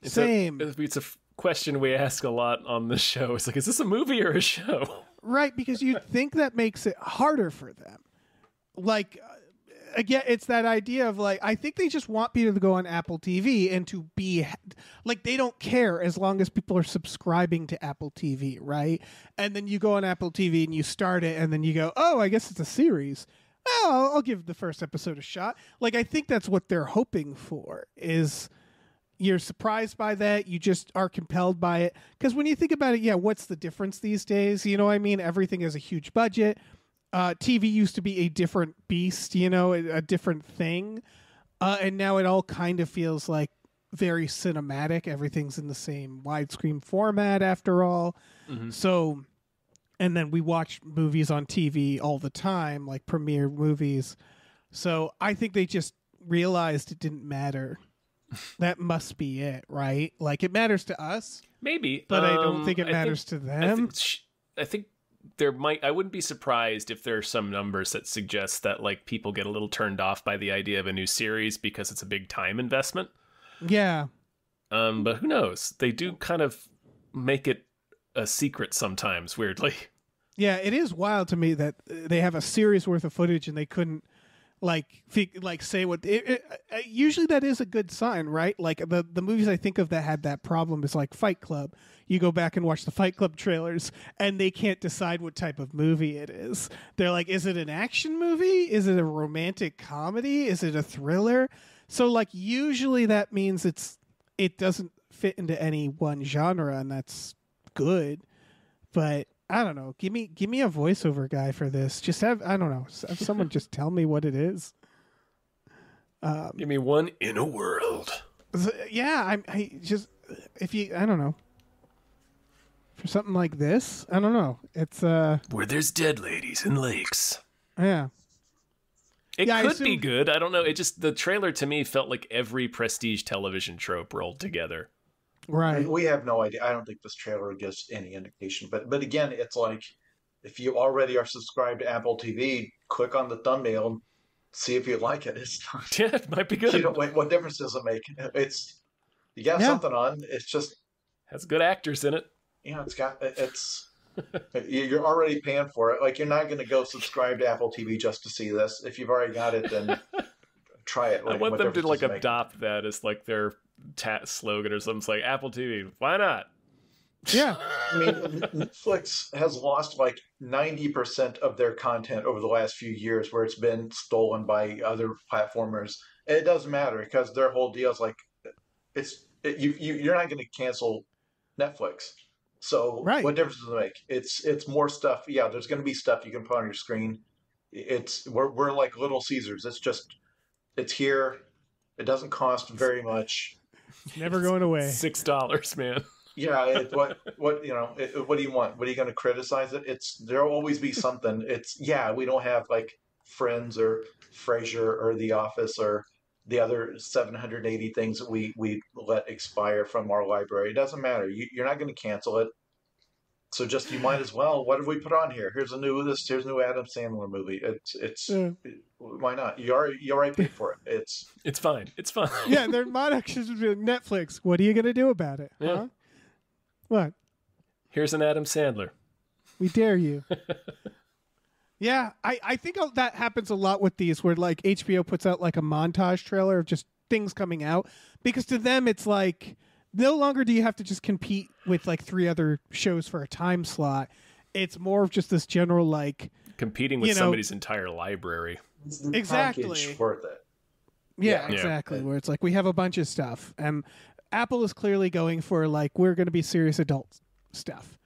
Same. It's a question we ask a lot on the show. It's like, is this a movie or a show? Right, because you'd think that makes it harder for them. Like, again, it's that idea of like, I think they just want people to go on Apple TV and to be like, they don't care as long as people are subscribing to Apple TV, right? And then you go on Apple TV and you start it, and then you go, oh, I guess it's a series. Well, I'll give the first episode a shot. Like, I think that's what they're hoping for, is you're surprised by that. You just are compelled by it. Because when you think about it, yeah, what's the difference these days? You know what I mean? Everything has a huge budget. TV used to be a different beast, a different thing. And now it all kind of feels like very cinematic. Everything's in the same widescreen format after all. Mm-hmm. So, and then we watch movies on TV all the time, like premiere movies. So I think they just realized it didn't matter. That must be it, right? Like, it matters to us, maybe, but I don't think it matters to them. I think I wouldn't be surprised if there are some numbers that suggest that like people get a little turned off by the idea of a new series because it's a big time investment. Yeah. But who knows? They do kind of make it a secret sometimes, weirdly. Yeah, it is wild to me that they have a series worth of footage and they couldn't say what usually that is a good sign, right? Like the movies I think of that had that problem is like Fight Club. You go back and watch the Fight Club trailers and they can't decide what type of movie it is. They're like, is it an action movie? Is it a romantic comedy? Is it a thriller? So like usually that means it doesn't fit into any one genre, and that's good. But I don't know. Give me a voiceover guy for this. Just have someone just tell me what it is. Give me one in a world. Yeah, I don't know. For something like this, I don't know. It's where there's dead ladies and lakes. Yeah. It could be good. I don't know. The trailer to me felt like every prestige television trope rolled together. Right. We have no idea. I don't think this trailer gives any indication. But again, it's like, if you already are subscribed to Apple TV, click on the thumbnail and see if you like it. It's not, yeah, it might be good. What difference does it make? You got something on. It's just has good actors in it. Yeah, you're already paying for it. Like, you're not going to go subscribe to Apple TV just to see this. If you've already got it, then try it. I want them to adopt that as like their slogan or something. It's like, Apple TV, why not? Yeah. I mean, Netflix has lost like 90% of their content over the last few years where it's been stolen by other platformers. And it doesn't matter because their whole deal is like, you're not going to cancel Netflix. So Right. what difference does it make? It's more stuff. Yeah, there's going to be stuff you can put on your screen. We're like Little Caesars. It's here. It doesn't cost very much. Never going away. $6, man. Yeah, what do you want? What are you going to criticize it? There'll always be something. We don't have like Friends or Frasier or The Office or the other 780 things that we let expire from our library. It doesn't matter. You're not going to cancel it. So just you might as well. What have we put on here? Here's a new Adam Sandler movie. Why not? You already paid for it. It's fine. It's fine. Yeah, their motto should be Netflix. What are you gonna do about it? Yeah. Huh? What? Here's an Adam Sandler. We dare you. Yeah, I think that happens a lot with these, where like HBO puts out like a montage trailer of just things coming out, because to them it's like, no longer do you have to just compete with like 3 other shows for a time slot. It's more of just this general like competing with somebody's entire library. Exactly. Worth it. Yeah, exactly. Where it's like we have a bunch of stuff, and Apple is clearly going for like, we're going to be serious adult stuff.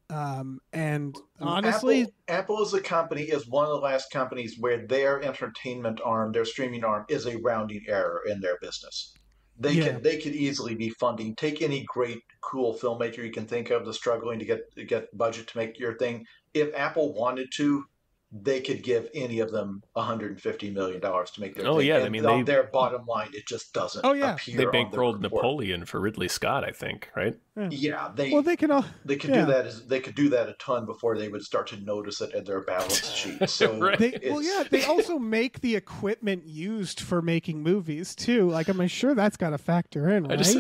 And honestly, Apple as a company is one of the last companies where their entertainment arm, their streaming arm, is a rounding error in their business. They could easily be funding. Take any great, cool filmmaker you can think of that's struggling to get budget to make your thing. If Apple wanted to, they could give any of them $150 million to make their thing. Yeah, and I mean, on their bottom line, it just doesn't appear. They bankrolled Napoleon for Ridley Scott, I think, right? Yeah, they could do that. They could do that a ton before they would start to notice it in their balance sheet. So right. They also make the equipment used for making movies too. Like, I'm sure that's got to factor in, right? This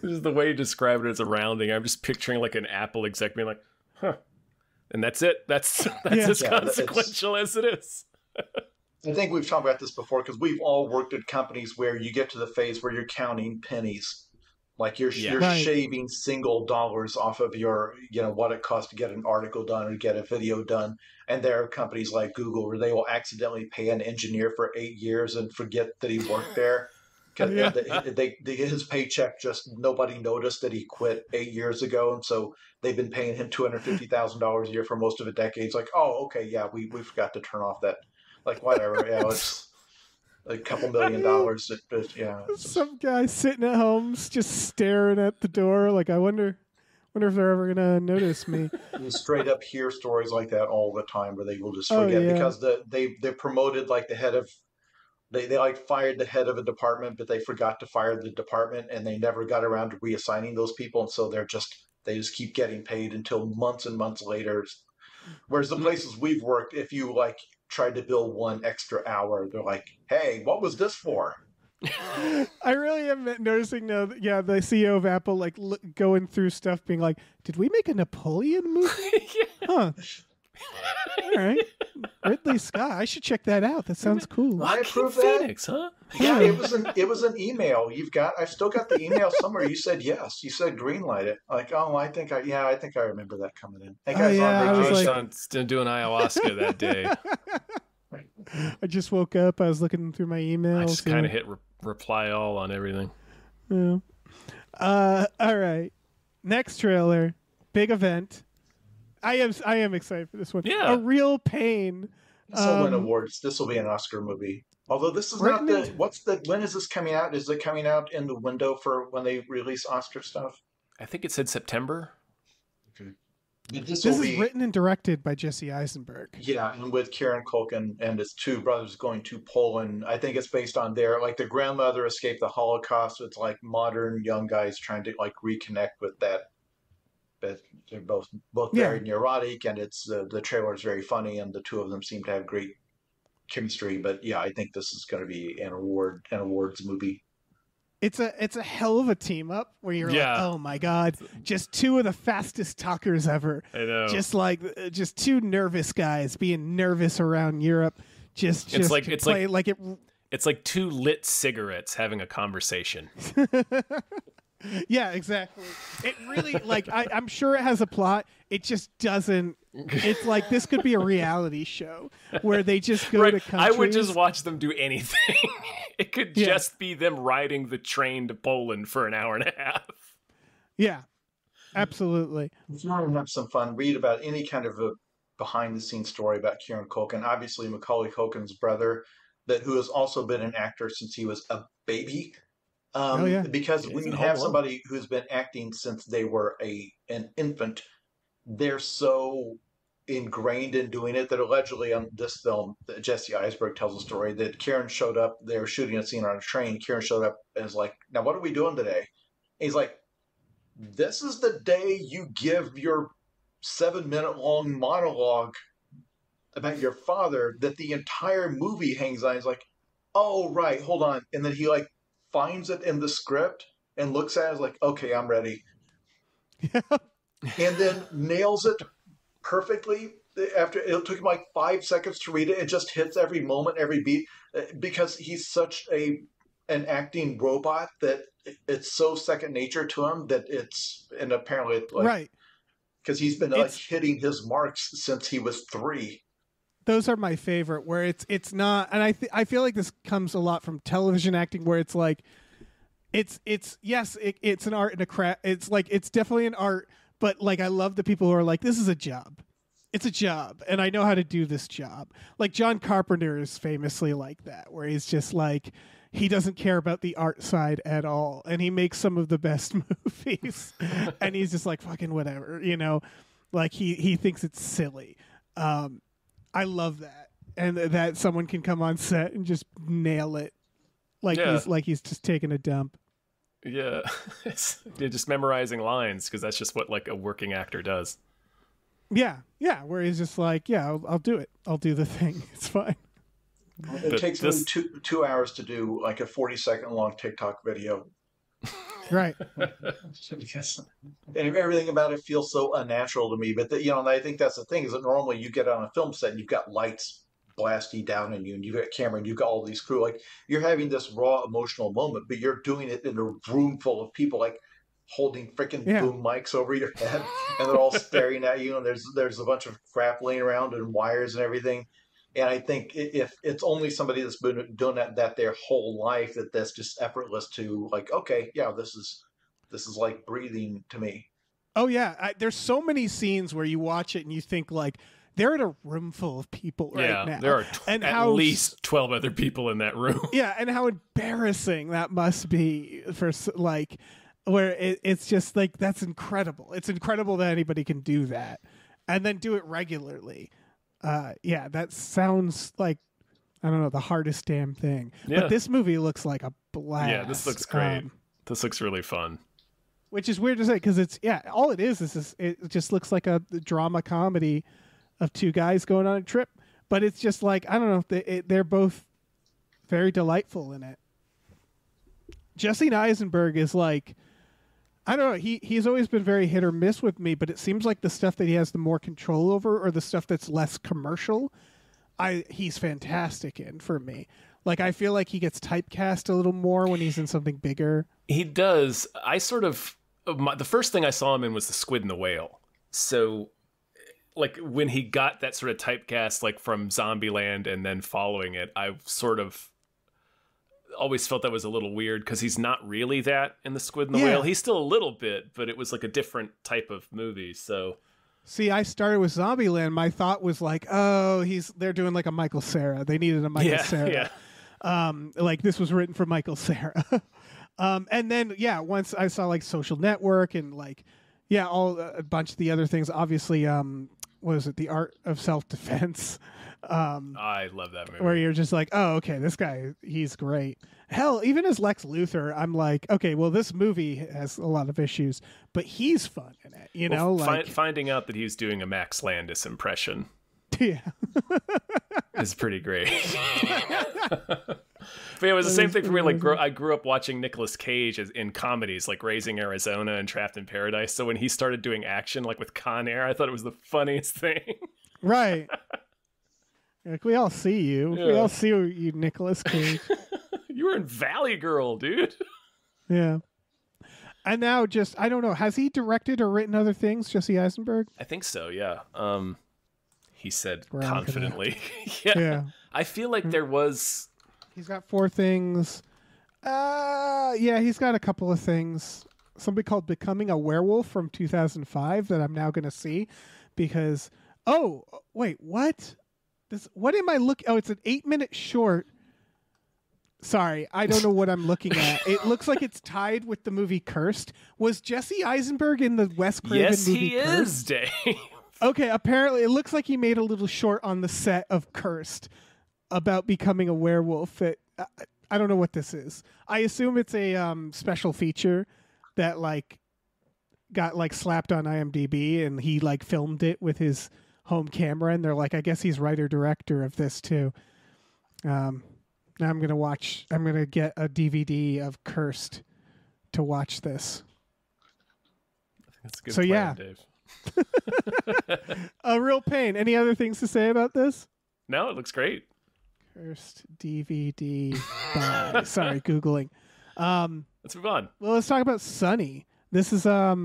is the way you describe it as a rounding. I'm just picturing like an Apple exec being like, huh. And that's it. That's as consequential as it is. I think we've talked about this before because we've all worked at companies where you get to the phase where you're counting pennies. Like you're shaving single dollars off of your, what it costs to get an article done or get a video done. And there are companies like Google where they will accidentally pay an engineer for 8 years and forget that he worked there. His paycheck, just nobody noticed that he quit 8 years ago, and so they've been paying him $250,000 a year for most of a decade. It's like, oh, okay, yeah, we forgot to turn off that, like whatever. It's a couple $1 million. Some guy sitting at home just staring at the door, like, I wonder if they're ever gonna notice me. You straight up hear stories like that all the time where they will just forget because they promoted like the head of. They like fired the head of a department, but they forgot to fire the department, and they never got around to reassigning those people, and so they just keep getting paid until months and months later. Whereas the places we've worked, if you like tried to bill 1 extra hour, they're like, "Hey, what was this for?" I really am noticing now. The CEO of Apple like going through stuff, being like, "Did we make a Napoleon movie? Huh." All right, Ridley Scott. I should check that out. That sounds cool. I approve Phoenix, that. Huh? Yeah, it was an email. I've still got the email somewhere. You said yes. You said greenlight it. Like, oh, I think I remember that coming in. I think I was on vacation doing ayahuasca that day. I just woke up. I was looking through my emails. I just kind of hit reply all on everything. Yeah. All right. Next trailer. Big event. I am excited for this one. Yeah. A Real Pain. This will win awards. This will be an Oscar movie. Although this is not when is this coming out? Is it coming out in the window for when they release Oscar stuff? I think it said September. Okay. This is written and directed by Jesse Eisenberg. Yeah, and with Kieran Culkin and his 2 brothers going to Poland. I think it's based on their grandmother escaped the Holocaust. It's like modern young guys trying to like reconnect with that. But they're both very neurotic, and it's the trailer is very funny, and the 2 of them seem to have great chemistry. But yeah, I think this is going to be an awards movie. It's a hell of a team up where you're like, oh my god, just 2 of the fastest talkers ever. I know. Just 2 nervous guys being nervous around Europe. It's like 2 lit cigarettes having a conversation. Yeah, exactly. It really, like, I'm sure it has a plot. It just doesn't. It's like this could be a reality show where they just go to countries. I would just watch them do anything. It could just be them riding the train to Poland for an hour and a half. Yeah, absolutely. If you want to have some fun, read about any kind of a behind-the-scenes story about Kieran Culkin. Obviously, Macaulay Culkin's brother, who has also been an actor since he was a baby. Because when you have somebody who's been acting since they were an infant, they're so ingrained in doing it that allegedly on this film, Jesse Eisenberg tells a story that Kieran showed up. They were shooting a scene on a train. Kieran showed up and was like, "Now, what are we doing today?" And he's like, "This is the day you give your 7-minute long monologue about your father that the entire movie hangs on." He's like, "Oh, right, hold on." And then he like finds it in the script and looks at it like, "Okay, I'm ready." And then nails it perfectly. After it took him like 5 seconds to read it, it just hits every moment, every beat, because he's such an acting robot that it's so second nature to him that and apparently like, right, because he's been like hitting his marks since he was 3. Those are my favorite, where it's not, and I feel like this comes a lot from television acting, where it's like it's an art and a craft. It's like it's definitely an art, but like I love the people who are like, this is a job. It's a job, and I know how to do this job. Like John Carpenter is famously like that, where he's just like, he doesn't care about the art side at all, and he makes some of the best movies, and he's just like, fucking whatever, like he thinks it's silly. I love that, and that someone can come on set and just nail it, like he's just taking a dump. Yeah, you're just memorizing lines because that's just what like a working actor does. Yeah, where he's just like, I'll do it. I'll do the thing. It's fine. It takes me 2 hours to do like a 40-second long TikTok video. Right. And everything about it feels so unnatural to me. But and I think that's the thing, is that normally you get on a film set and you've got lights blasting down on you, and you've got a camera, and you've got all these crew. Like you're having this raw emotional moment, but you're doing it in a room full of people, like holding freaking boom mics over your head, and they're all staring at you, and there's a bunch of crap laying around and wires and everything. And I think if it's only somebody that's been doing that their whole life, that's just effortless to like, okay, yeah, this is like breathing to me. Oh yeah, there's so many scenes where you watch it and you think like, they're in a room full of people right now. There are at least 12 other people in that room. Yeah, and how embarrassing that must be for like, where it's just like, that's incredible. It's incredible that anybody can do that and then do it regularly. That sounds like, I don't know, the hardest damn thing. Yeah. But this movie looks like a blast. Yeah, this looks great. This looks really fun. Which is weird to say, because it's, all it is it just looks like a drama comedy of two guys going on a trip. But it's just like, I don't know, they're both very delightful in it. Jesse Eisenberg is like, I don't know, he's always been very hit or miss with me, but it seems like the stuff that he has the more control over, or the stuff that's less commercial, he's fantastic in for me. Like, I feel like he gets typecast a little more when he's in something bigger. He does. The first thing I saw him in was The Squid and the Whale. So, like, when he got that sort of typecast, like, from Zombieland and then following it, I sort of always felt that was a little weird, because he's not really that in The Squid and the Whale. He's still a little bit, but it was like a different type of movie. So, see, I started with Zombieland. My thought was like, oh, they're doing like a Michael Cera. They needed a Michael Cera. Yeah. Like this was written for Michael Cera. And then once I saw like Social Network and like a bunch of the other things. Obviously, what is it? The Art of Self-Defense. I love that movie. Where you're just like, oh, okay, this guy, he's great. Hell, even as Lex Luthor, I'm like, okay, well, this movie has a lot of issues, but he's fun in it, finding out that he's doing a Max Landis impression. Yeah. is pretty great. But it was the same thing for me. Like, I grew up watching Nicolas Cage in comedies, like Raising Arizona and Trapped in Paradise. So when he started doing action, like with Con Air, I thought it was the funniest thing. Right. Like, we all see you. Yeah. We all see you, Nicolas Cage. You were in Valley Girl, dude. Yeah. And now I don't know, has he directed or written other things, Jesse Eisenberg? I think so, yeah. He said We're all confidently. Yeah. I feel like there was... He's got 4 things. Yeah, he's got a couple of things. Something called Becoming a Werewolf from 2005 that I'm now going to see because... Oh, wait, what? What am I looking... Oh, it's an 8-minute short. Sorry, I don't know what I'm looking at. It looks like it's tied with the movie Cursed. Was Jesse Eisenberg in the Wes Craven movie Cursed? Yes, he is, Dave. Okay, apparently it looks like he made a little short on the set of Cursed about becoming a werewolf. I don't know what this is. I assume it's a special feature that like got like slapped on IMDb and he like filmed it with his home camera and they're like, I guess he's writer director of this too. Now I'm gonna get a DVD of Cursed to watch this. That's a good so plan, yeah, Dave. A real pain. Any other things to say about this? No, it looks great. Cursed DVD by sorry, Googling. Let's move on. Well, let's talk about Sunny. This is a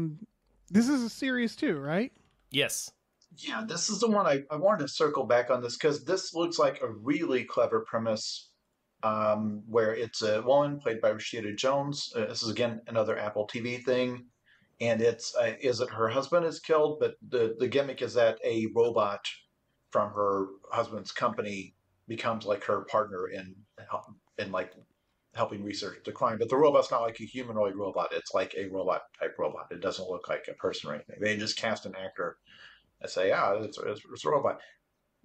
series too, right? Yes. Yeah, this is the one I wanted to circle back on this because this looks like a really clever premise where it's a woman played by Rashida Jones. This is, again, another Apple TV thing. And it's, is it her husband is killed, but the gimmick is that a robot from her husband's company becomes like her partner in like helping research the crime. But the robot's not like a humanoid robot. It's like a robot type robot. It doesn't look like a person or anything. They just cast an actor and say, yeah, it's a robot.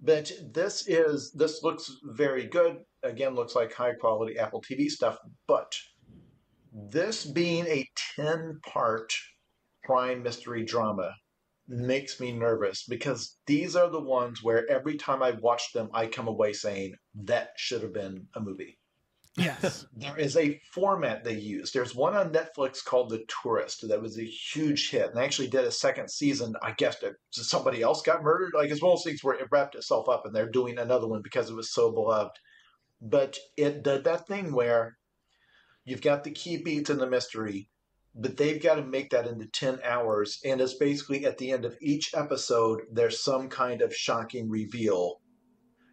But this looks very good. Again, looks like high quality Apple TV stuff. But this being a 10-part crime mystery drama makes me nervous because these are the ones where every time I watch them, I come away saying that should have been a movie. Yes. There is a format they use. There's one on Netflix called The Tourist that was a huge hit and they actually did a second season. I guess that somebody else got murdered. Like it's one of those things where it wrapped itself up and they're doing another one because it was so beloved. But it did that thing where you've got the key beats in the mystery, but they've got to make that into 10 hours. And it's basically at the end of each episode, there's some kind of shocking reveal.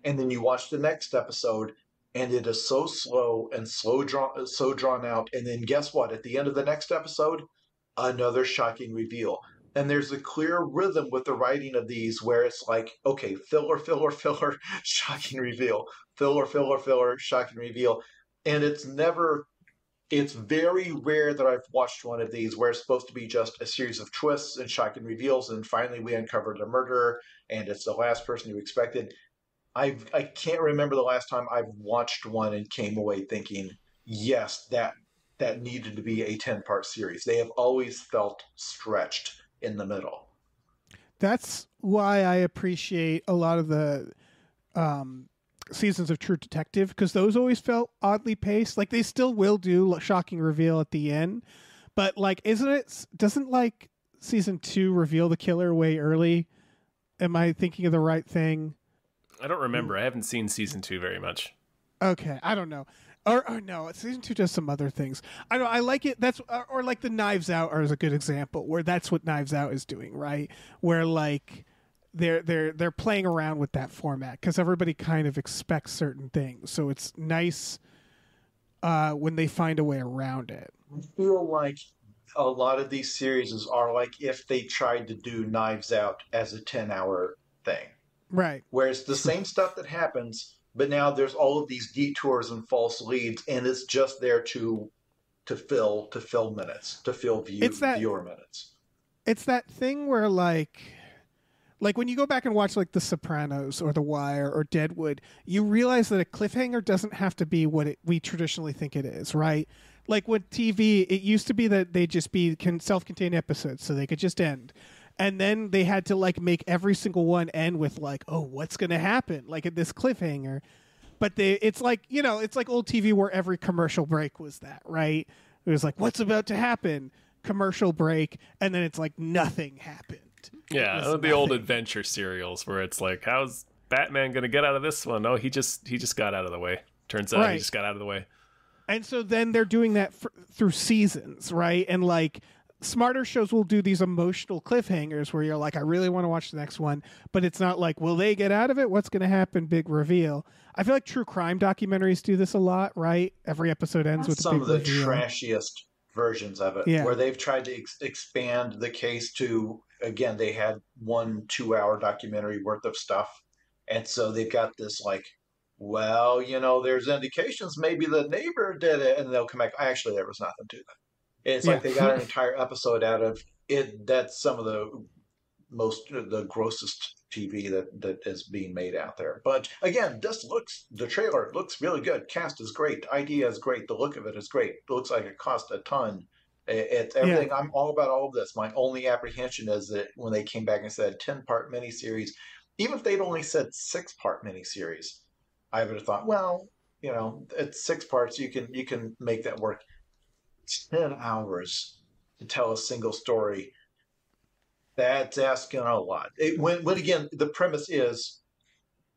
And then you watch the next episode and it is so slow and so drawn out. And then guess what? At the end of the next episode, another shocking reveal. And there's a clear rhythm with the writing of these where it's like, okay, filler, shocking reveal. Filler, shocking reveal. And it's very rare that I've watched one of these where it's supposed to be just a series of twists and shocking reveals. And finally we uncovered a murderer and it's the last person you expected. I can't remember the last time I've watched one and came away thinking, yes, that needed to be a 10-part series. They have always felt stretched in the middle. That's why I appreciate a lot of the seasons of True Detective because those always felt oddly paced. Like they still will do a shocking reveal at the end, but like, doesn't like season 2 reveal the killer way early? Am I thinking of the right thing? I don't remember. I haven't seen season 2 very much. Okay, I don't know. Or no, season 2 does some other things. I know I like it. That's or like the Knives Out is a good example where that's what Knives Out is doing, right? Where like they're playing around with that format because everybody kind of expects certain things. So it's nice when they find a way around it. I feel like a lot of these series are like if they tried to do Knives Out as a 10-hour thing. Right. Where it's the same stuff that happens, but now there's all of these detours and false leads, and it's just there to fill minutes, to fill viewer minutes. It's that thing where like when you go back and watch like The Sopranos or The Wire or Deadwood, you realize that a cliffhanger doesn't have to be what we traditionally think it is, right? Like with TV, it used to be that they just be self-contained episodes, so they could just end. And then they had to like make every single one end with like, oh, what's going to happen? Like at this cliffhanger. But it's like, it's like old TV where every commercial break was that, right? It was like, what's about to happen? Commercial break. And then it's like nothing happened. Yeah, the old adventure serials where it's like, how's Batman going to get out of this one? Oh, he just got out of the way. Turns out he just got out of the way. And so then they're doing that through seasons, right? And like smarter shows will do these emotional cliffhangers where you're like, I really want to watch the next one, but it's not like, will they get out of it? What's going to happen? Big reveal. I feel like true crime documentaries do this a lot, right? Every episode ends with a big reveal. Some of the trashiest versions of it, where they've tried to expand the case to, again, they had 1-2 hour documentary worth of stuff. And so they've got this like, well, there's indications maybe the neighbor did it. And they'll come back, actually, there was nothing to that. It's like they got an entire episode out of it. That's some of the grossest TV that is being made out there. But again, the trailer looks really good. Cast is great. Idea is great. The look of it is great. It looks like it cost a ton. It's everything. I'm all about all of this. My only apprehension is that when they came back and said 10-part miniseries, even if they'd only said 6-part miniseries, I would have thought, well, it's 6 parts. You can make that work. 10 hours to tell a single story. That's asking a lot. When again, the premise is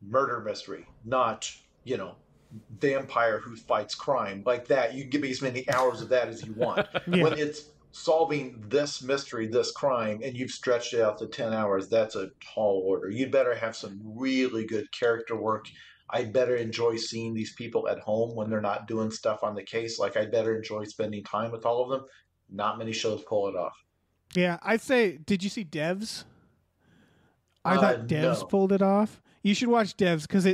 murder mystery, not, vampire who fights crime like that. You can give me as many hours of that as you want. When it's solving this mystery, this crime, and you've stretched it out to 10 hours, that's a tall order. You'd better have some really good character work. I'd better enjoy seeing these people at home when they're not doing stuff on the case. Like, I'd better enjoy spending time with all of them. Not many shows pull it off. Yeah, I'd say, did you see Devs? I thought Devs pulled it off. You should watch Devs because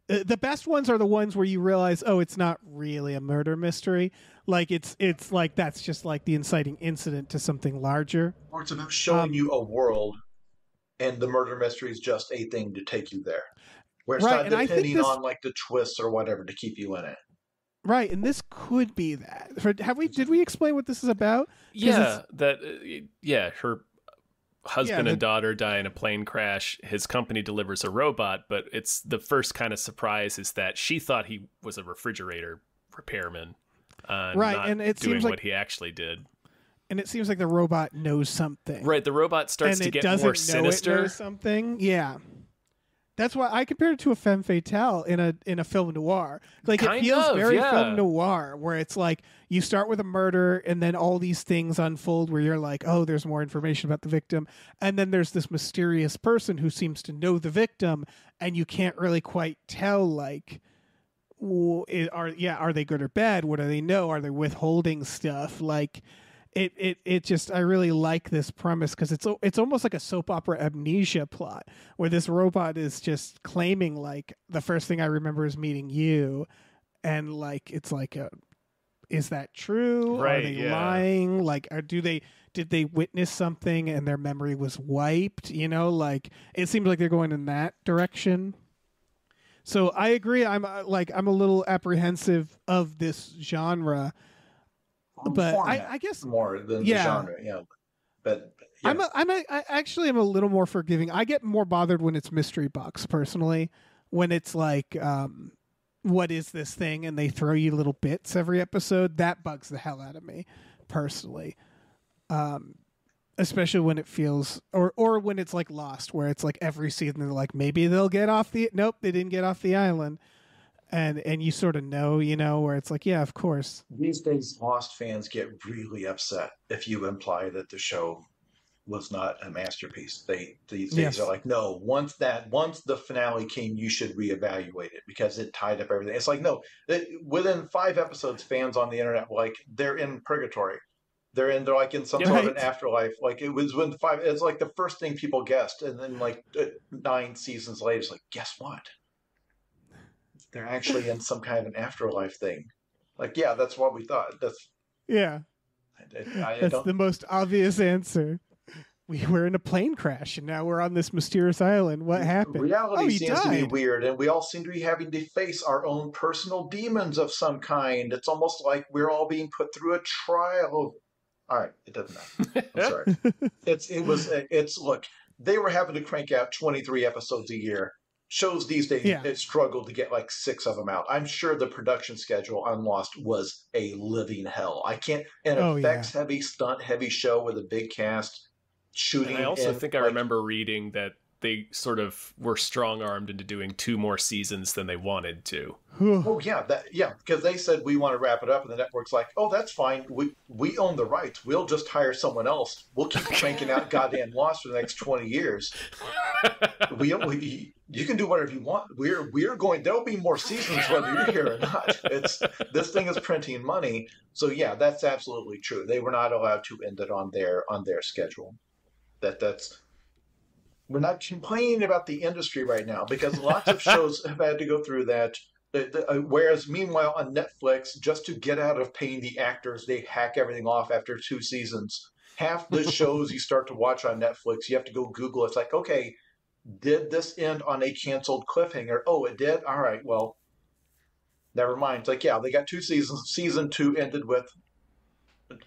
the best ones are the ones where you realize, oh, it's not really a murder mystery. Like, it's like that's just like the inciting incident to something larger. Or it's about showing you a world, and the murder mystery is just a thing to take you there. Where it's not depending on like the twists or whatever to keep you in it. Right, and this could be that. Did we explain what this is about? Yeah, her husband and daughter die in a plane crash. His company delivers a robot, but it's the first kind of surprise is that she thought he was a refrigerator repairman. Right, and it doing seems like what he actually did. And it seems like the robot knows something. Right, the robot starts to get more sinister. It knows something, yeah. That's why I compared it to a femme fatale in a film noir. Like it feels very film noir, where it's like you start with a murder and then all these things unfold where you're like, oh, there's more information about the victim, and then there's this mysterious person who seems to know the victim, and you can't really quite tell like, are they good or bad? What do they know? Are they withholding stuff? Like. It just I really like this premise because it's almost like a soap opera amnesia plot where this robot is just claiming like the first thing I remember is meeting you, and like it's like is that true? Right, are they lying? Like did they witness something and their memory was wiped? Like it seems like they're going in that direction. So I agree. I'm a little apprehensive of this genre. But I guess more than the genre, But yeah. I actually am a little more forgiving. I get more bothered when it's mystery box personally, when it's like, what is this thing? And they throw you little bits every episode. That bugs the hell out of me personally. Especially when it feels, or when it's like Lost, where it's like every season they're like, maybe they'll get off nope, they didn't get off the island. And you sort of know, where it's like, yeah, of course. These days, Lost fans get really upset if you imply that the show was not a masterpiece. These days are like, no, once the finale came, you should reevaluate it because it tied up everything. It's like, no, within 5 episodes, fans on the internet were like, they're in purgatory. They're like in some sort of an afterlife. Like it was when 5, it's like the first thing people guessed. And then like 9 seasons later, it's like, guess what? They're actually in some kind of an afterlife thing. Like, yeah, that's what we thought. That's the most obvious answer. We were in a plane crash, and now we're on this mysterious island. What happened? Reality seems to be weird, and we all seem to be having to face our own personal demons of some kind. It's almost like we're all being put through a trial. All right, it doesn't matter. I'm sorry. Look, they were having to crank out 23 episodes a year. Shows these days, it struggled to get like 6 of them out. I'm sure the production schedule on Lost was a living hell. Effects-heavy, stunt-heavy show with a big cast shooting. And I also think I remember reading that they sort of were strong-armed into doing 2 more seasons than they wanted to. Oh yeah, because they said we want to wrap it up, and the network's like, "Oh, that's fine. We own the rights. We'll just hire someone else. We'll keep cranking out goddamn Lost for the next 20 years. You can do whatever you want. We're going. There'll be more seasons whether you're here or not. This thing is printing money. So yeah, that's absolutely true. They were not allowed to end it on their schedule. We're not complaining about the industry right now because lots of shows have had to go through that. Whereas, meanwhile, on Netflix, just to get out of paying the actors, they hack everything off after 2 seasons. Half the shows you start to watch on Netflix, you have to go Google. It's like, okay, did this end on a canceled cliffhanger? Oh, it did? All right, well, never mind. It's like, yeah, they got 2 seasons. Season 2 ended with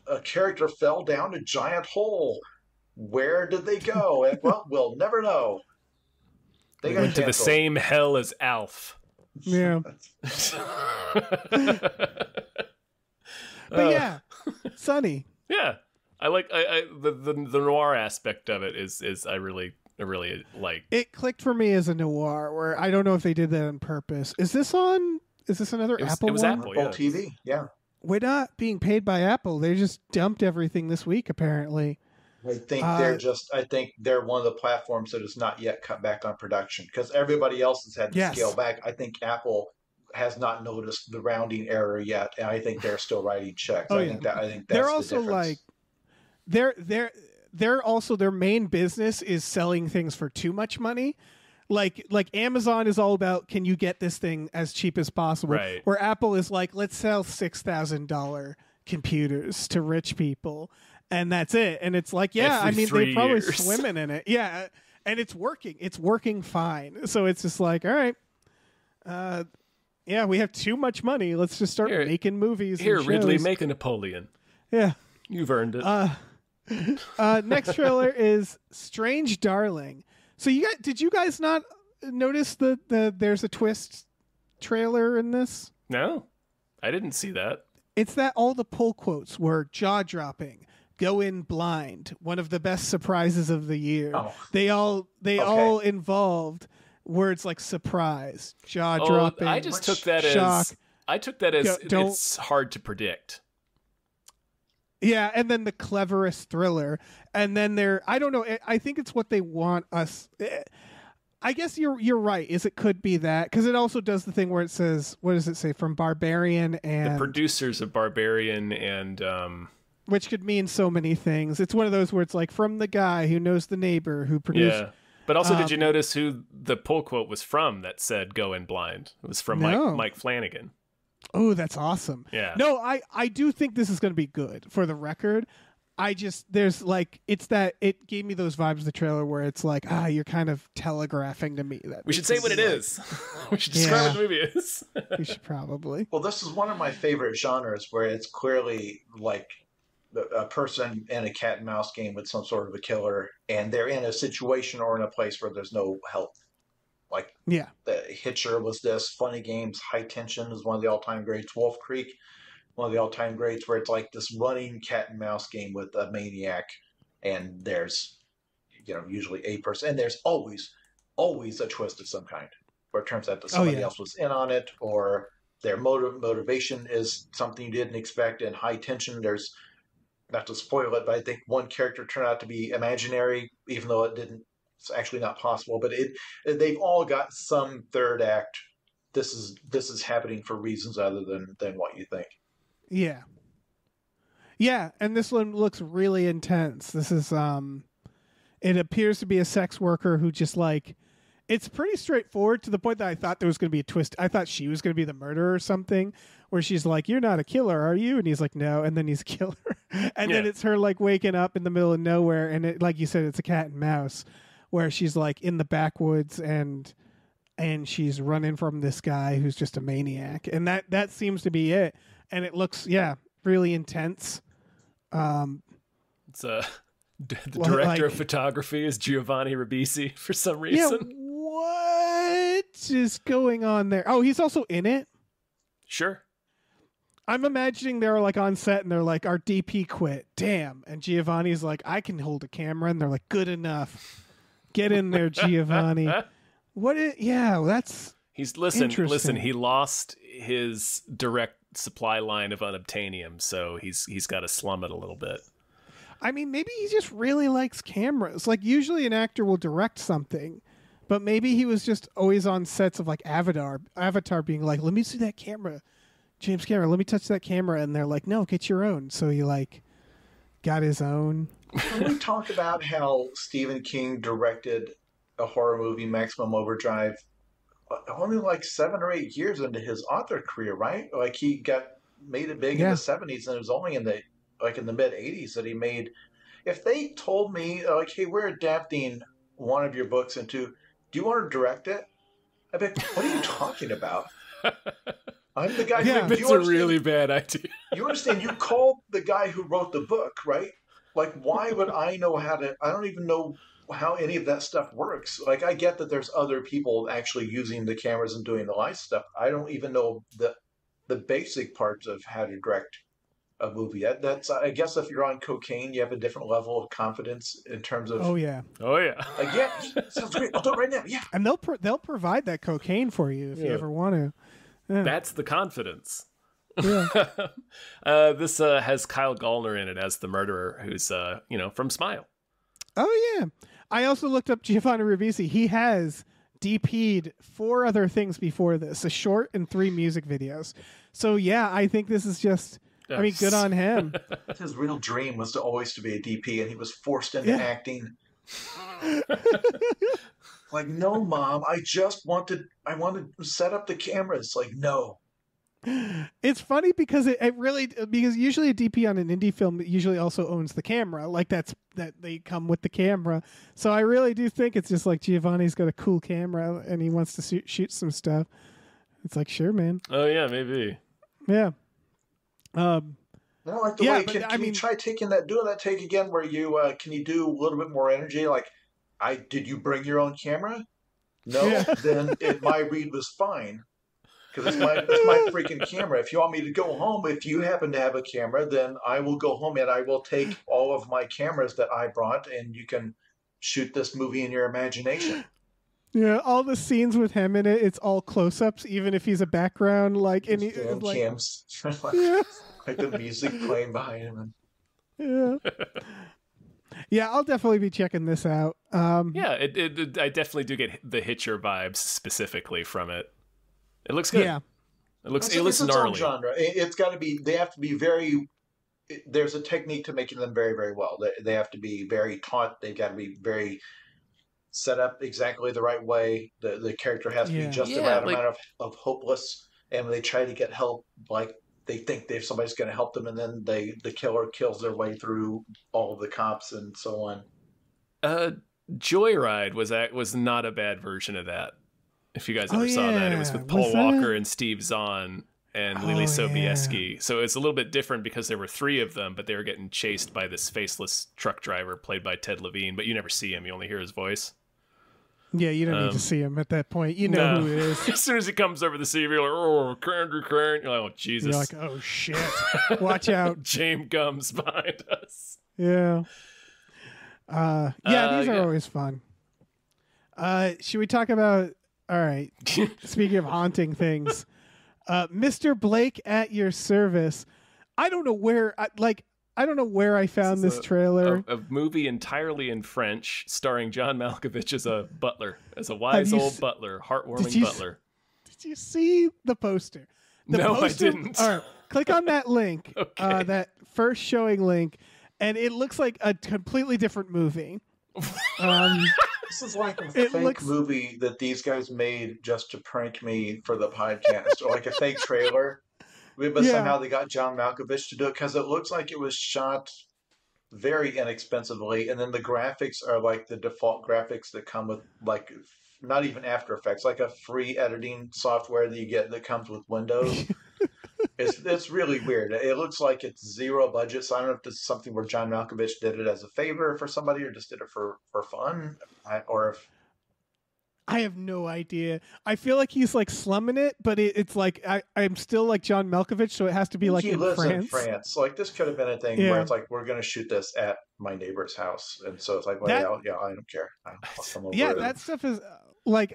a character fell down a giant hole. Where did they go? And, well, we'll never know. They went to the same hell as Alf. Yeah. But yeah, Sunny. Yeah, I like the noir aspect of it is I really like. It clicked for me as a noir where I don't know if they did that on purpose. Is this another Apple? It was one? Apple, Apple TV. Yeah. We're not being paid by Apple. They just dumped everything this week apparently. I think they're one of the platforms that has not yet cut back on production because everybody else has had to scale back. I think Apple has not noticed the rounding error yet, and I think they're still writing checks. I think that's they're also the difference. like they're also their main business is selling things for too much money. Like Amazon is all about can you get this thing as cheap as possible, right? Where Apple is like let's sell $6,000 computers to rich people. And that's it. And it's like, yeah, I mean, they're probably swimming in it. Yeah. And it's working. It's working fine. So it's just like, all right. Yeah, we have too much money. Let's just start making movies. Here, and Ridley, shows. make a Napoleon. Yeah. You've earned it. Next trailer is Strange Darling. So did you guys not notice the there's a twist trailer in this? No, I didn't see that. It's that all the pull quotes were jaw-dropping. Go in blind. One of the best surprises of the year. Oh. They all involved words like surprise, jaw dropping. I just took that shock. as it's hard to predict. Yeah, and then the cleverest thriller, and then I don't know. I think it's what they want us. I guess you're right. It could be that because it also does the thing where it says, what does it say? From Barbarian and the producers of Barbarian and. Which could mean so many things. It's one of those where it's like from the guy who knows the neighbor who produced. Yeah, but also did you notice who the pull quote was from that said "Go in blind"? It was from Mike Flanagan. Oh, that's awesome. Yeah. No, I do think this is going to be good. For the record, it gave me those vibes of the trailer where it's like, you're kind of telegraphing to me that we should say what it is. We should describe what the movie is. We should probably. Well, this is one of my favorite genres where it's clearly like a person in a cat and mouse game with some sort of a killer, and they're in a situation or in a place where there's no help. Like, the Hitcher was this. Funny Games, High Tension is one of the all-time greats. Wolf Creek, one of the all-time greats, where it's like this running cat and mouse game with a maniac, and there's, usually a person, and there's always a twist of some kind, where it turns out that somebody else was in on it, or their motivation is something you didn't expect. In High Tension, there's, not to spoil it, but I think one character turned out to be imaginary, even though it didn't. It's actually not possible. But they've all got some third act. This is happening for reasons other than what you think. Yeah. Yeah, and this one looks really intense. This is it appears to be a sex worker who just like. It's pretty straightforward to the point that I thought there was going to be a twist. I thought she was going to be the murderer or something, where she's like, "You're not a killer, are you?" And he's like, "No." And then he's a killer. And then it's her like waking up in the middle of nowhere, and it, like you said, it's a cat and mouse, where she's like in the backwoods and she's running from this guy who's just a maniac, and that seems to be it. And it looks really intense. It's the director of photography is Giovanni Ribisi for some reason. Yeah, what is going on there? Oh, he's also in it? Sure. I'm imagining they're like on set and they're like, our DP quit. Damn. And Giovanni's like, I can hold a camera. And they're like, good enough. Get in there, Giovanni. That's Listen, interesting. he lost his direct supply line of unobtainium, so he's got to slum it a little bit. I mean, maybe he just really likes cameras. Like, usually an actor will direct something, but maybe he was just always on sets of like Avatar being like, let me see that camera, James Cameron, let me touch that camera. And they're like, no, get your own. So he like got his own. Can we talk about how Stephen King directed a horror movie, Maximum Overdrive, only like 7 or 8 years into his author career, right? Like he made it big in the 70s, and it was only in the mid 80s that he made. If they told me like, hey, we're adapting one of your books into, do you want to direct it? I'd be like, what are you talking about? I'm the guy who... That's a really bad idea. You understand? You called the guy who wrote the book, right? Like, why would I know how to... I don't even know how any of that stuff works. Like, I get that there's other people actually using the cameras and doing the light stuff. I don't even know the basic parts of how to direct a movie. That's, I guess, if you're on cocaine, you have a different level of confidence in terms of... Oh yeah. Like, yeah, sounds great. I'll do it right now. Yeah. And they'll provide that cocaine for you if you ever want to. Yeah. That's the confidence. Yeah. This has Kyle Gallner in it as the murderer, who's from Smile. Oh yeah. I also looked up Giovanni Ribisi. He has DP'd 4 other things before this, a short and 3 music videos. So yeah, I think this is just, I mean, good on him. His real dream was always to be a DP, and he was forced into acting. Like, no, Mom, I want to set up the cameras. Like, no. It's funny because because usually a DP on an indie film usually also owns the camera. Like that they come with the camera. So I really do think it's just like Giovanni's got a cool camera and he wants to shoot some stuff. It's like, sure, man. Oh yeah, maybe. Yeah. I don't like the way. Can you try doing that take again? Where you can you do a little bit more energy? Like, did you bring your own camera? No, then my read was fine. Because it's my freaking camera. If you want me to go home, if you happen to have a camera, then I will go home and I will take all of my cameras that I brought, and you can shoot this movie in your imagination. Yeah, all the scenes with him in it, it's all close-ups, even if he's a background, like any like cams, like the music playing behind him. Yeah. Yeah, I'll definitely be checking this out. I definitely do get the Hitcher vibes specifically from it. It looks good. Yeah, it looks gnarly. Genre. It's got to be. They have to be very. There's a technique to making them very, very well. They have to be very taught. They've got to be very set up exactly the right way. The character has to be just the right amount of hopeless, and when they try to get help, like they think somebody's going to help them, and then the killer kills their way through all of the cops and so on. Joyride was not a bad version of that. If you guys ever saw that, it was with Paul Walker and Steve Zahn and Lily Sobieski. Yeah. So it's a little bit different because there were 3 of them, but they were getting chased by this faceless truck driver played by Ted Levine, but you never see him. You only hear his voice. Yeah, you don't need to see him at that point. You know who it is. As soon as he comes over the scene, you're like, oh, Crandrew. You're like, oh, Jesus. You're like, oh, shit. Watch out. James Gumb's behind us. Yeah. These are always fun. Should we talk about... All right. Speaking of haunting things, Mr. Blake at your service. I don't know where I found this trailer. A movie entirely in French, starring John Malkovich as a butler, as a wise old butler, heartwarming butler. Did you see the poster? I didn't. All right, click on that link, that first showing link, and it looks like a completely different movie. This is like a fake movie that these guys made just to prank me for the podcast, or like a fake trailer. But somehow they got John Malkovich to do it because it looks like it was shot very inexpensively, and then the graphics are like the default graphics that come with, like, not even After Effects, like a free editing software that you get that comes with Windows. It's really weird. It looks like it's zero budget, so I don't know if this is something where John Malkovich did it as a favor for somebody or just did it for fun, or if... I have no idea. I feel like he's like slumming it, but it's like I'm still like John Malkovich, so it has to be like he in lives France. in France. Like this could have been a thing where it's like we're going to shoot this at my neighbor's house, and so it's like, well, yeah, I don't care. I'll come over. Yeah, that stuff is like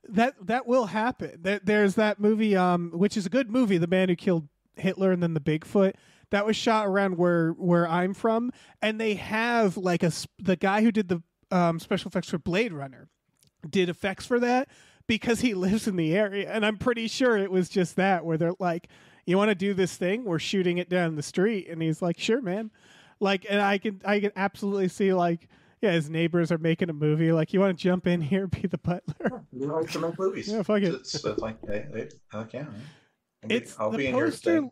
that will happen. There's that movie, which is a good movie, The Man Who Killed Hitler and Then the Bigfoot. That was shot around where I'm from, and they have like the guy who did the special effects for Blade Runner did effects for that because he lives in the area, and I'm pretty sure it was just that where they're like, you want to do this thing, we're shooting it down the street, and he's like, sure, man. Like, and I can absolutely see like, yeah, his neighbors are making a movie, like, you want to jump in here, be the butler. You like to make movies. Yeah, fuck it. It's like, heck yeah. I'll be in here.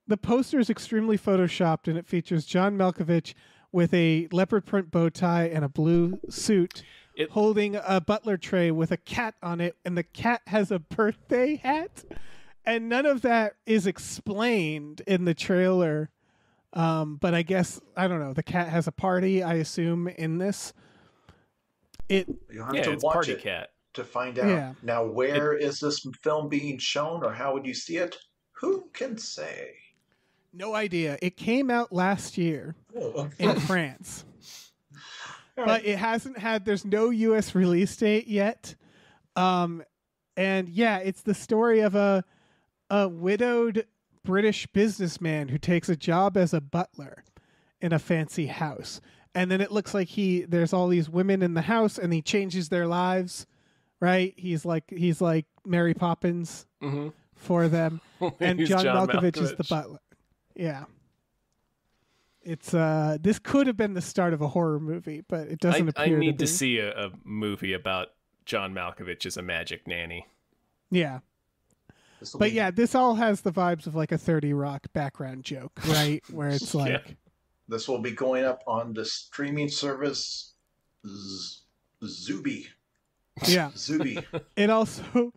The poster is extremely photoshopped, and it features John Malkovich with a leopard print bow tie and a blue suit, holding a butler tray with a cat on it, and the cat has a birthday hat, and none of that is explained in the trailer. But I guess, I don't know, the cat has a party, I assume, in this. You'll have to it's watch Party it Cat to find out. Yeah. Now, where is this film being shown, or how would you see it? Who can say? No idea. It came out last year in France. But it hasn't there's no US release date yet. And yeah, it's the story of a widowed British businessman who takes a job as a butler in a fancy house. And then it looks like there's all these women in the house, and he changes their lives, right? He's like Mary Poppins for them. And John Malkovich is the butler. Yeah. It's this could have been the start of a horror movie, but it doesn't appear. I need to see a movie about John Malkovich as a magic nanny. Yeah. But yeah, this all has the vibes of like a 30 Rock background joke, right? Where it's like... Yeah. This will be going up on the streaming service Zubi. Yeah. Zubi. It also...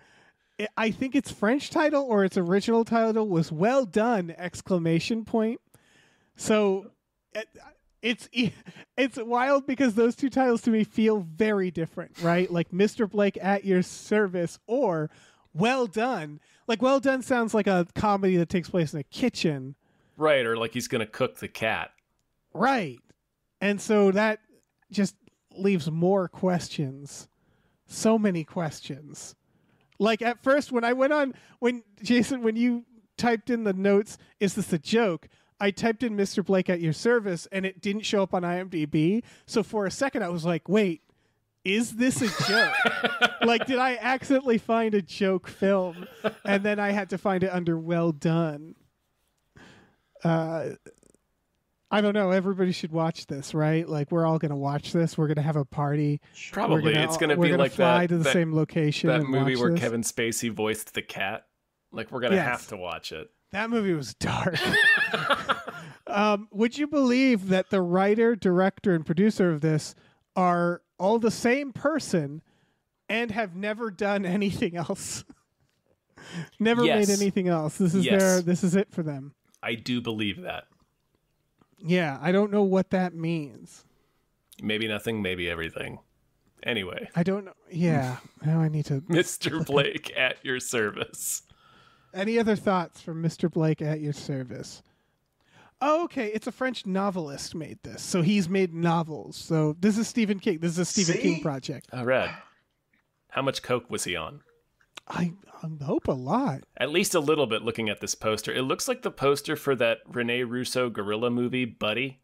I think its French title or its original title was "Well Done!" ! So it's wild because those two titles to me feel very different, right? Like Mr. Blake at Your Service or Well Done. Like Well Done sounds like a comedy that takes place in a kitchen. Right, or like he's going to cook the cat. Right. And so that just leaves more questions. So many questions. Like at first when Jason, when you typed in the notes, is this a joke? I typed in Mr. Blake at Your Service and it didn't show up on IMDb. So for a second I was like, wait, is this a joke? Like, did I accidentally find a joke film? And then I had to find it under Well Done. I don't know. Everybody should watch this, right? Like, we're all going to watch this. We're going to have a party. Probably. It's going to be like fly to the same location. That and movie watch where this. Kevin Spacey voiced the cat. Like, we're going to have to watch it. That movie was dark. Would you believe that the writer, director, and producer of this are all the same person and have never done anything else? Never made anything else. This is this is it for them. I do believe that. Yeah, I don't know what that means. Maybe nothing, maybe everything. Anyway. I don't know. Yeah. Now I need to... Mr. Blake at Your Service. Any other thoughts from Mr. Blake at Your Service? Oh, okay. It's a French novelist made this. So he's made novels. So this is Stephen King. This is a Stephen King project. All right. How much coke was he on? I hope a lot. At least a little bit looking at this poster. It looks like the poster for that Rene Russo gorilla movie, Buddy.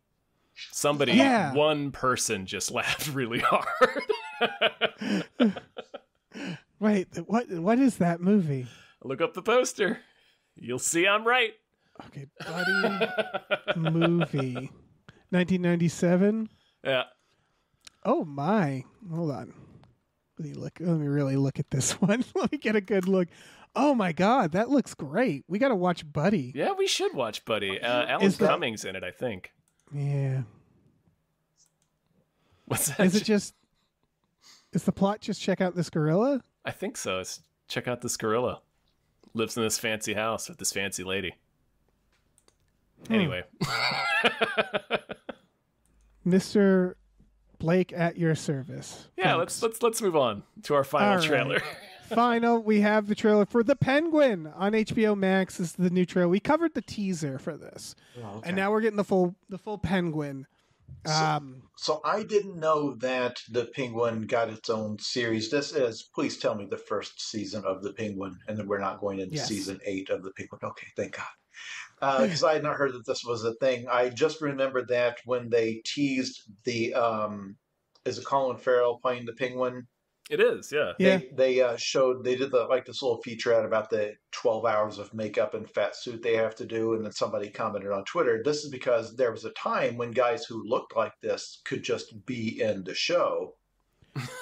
Somebody, one person just laughed really hard. Wait, what is that movie? Look up the poster. You'll see I'm right. Okay, Buddy movie. 1997? Yeah. Oh my. Hold on. Let me really look at this one. Let me get a good look. Oh my God, that looks great. We got to watch Buddy. Yeah, we should watch Buddy. Alan Cummings in it, I think. Yeah. What's that? Is the plot just check out this gorilla? I think so. It's check out this gorilla. Lives in this fancy house with this fancy lady. Anyway. Mr. Blake, at your service. Yeah, Thanks. let's move on to our final All right. trailer. Final, we have the trailer for The Penguin on HBO Max. This is the new trailer. We covered the teaser for this, and now we're getting the full Penguin. So I didn't know that The Penguin got its own series. This is, please tell me, the first season of The Penguin, and then we're not going into season 8 of The Penguin. Okay, thank God. Because I had not heard that this was a thing. I just remembered that when they teased the, is it Colin Farrell playing the Penguin? It is, yeah. They showed, they did this little featurette about the 12 hours of makeup and fat suit they have to do, and then somebody commented on Twitter, this is because there was a time when guys who looked like this could just be in the show.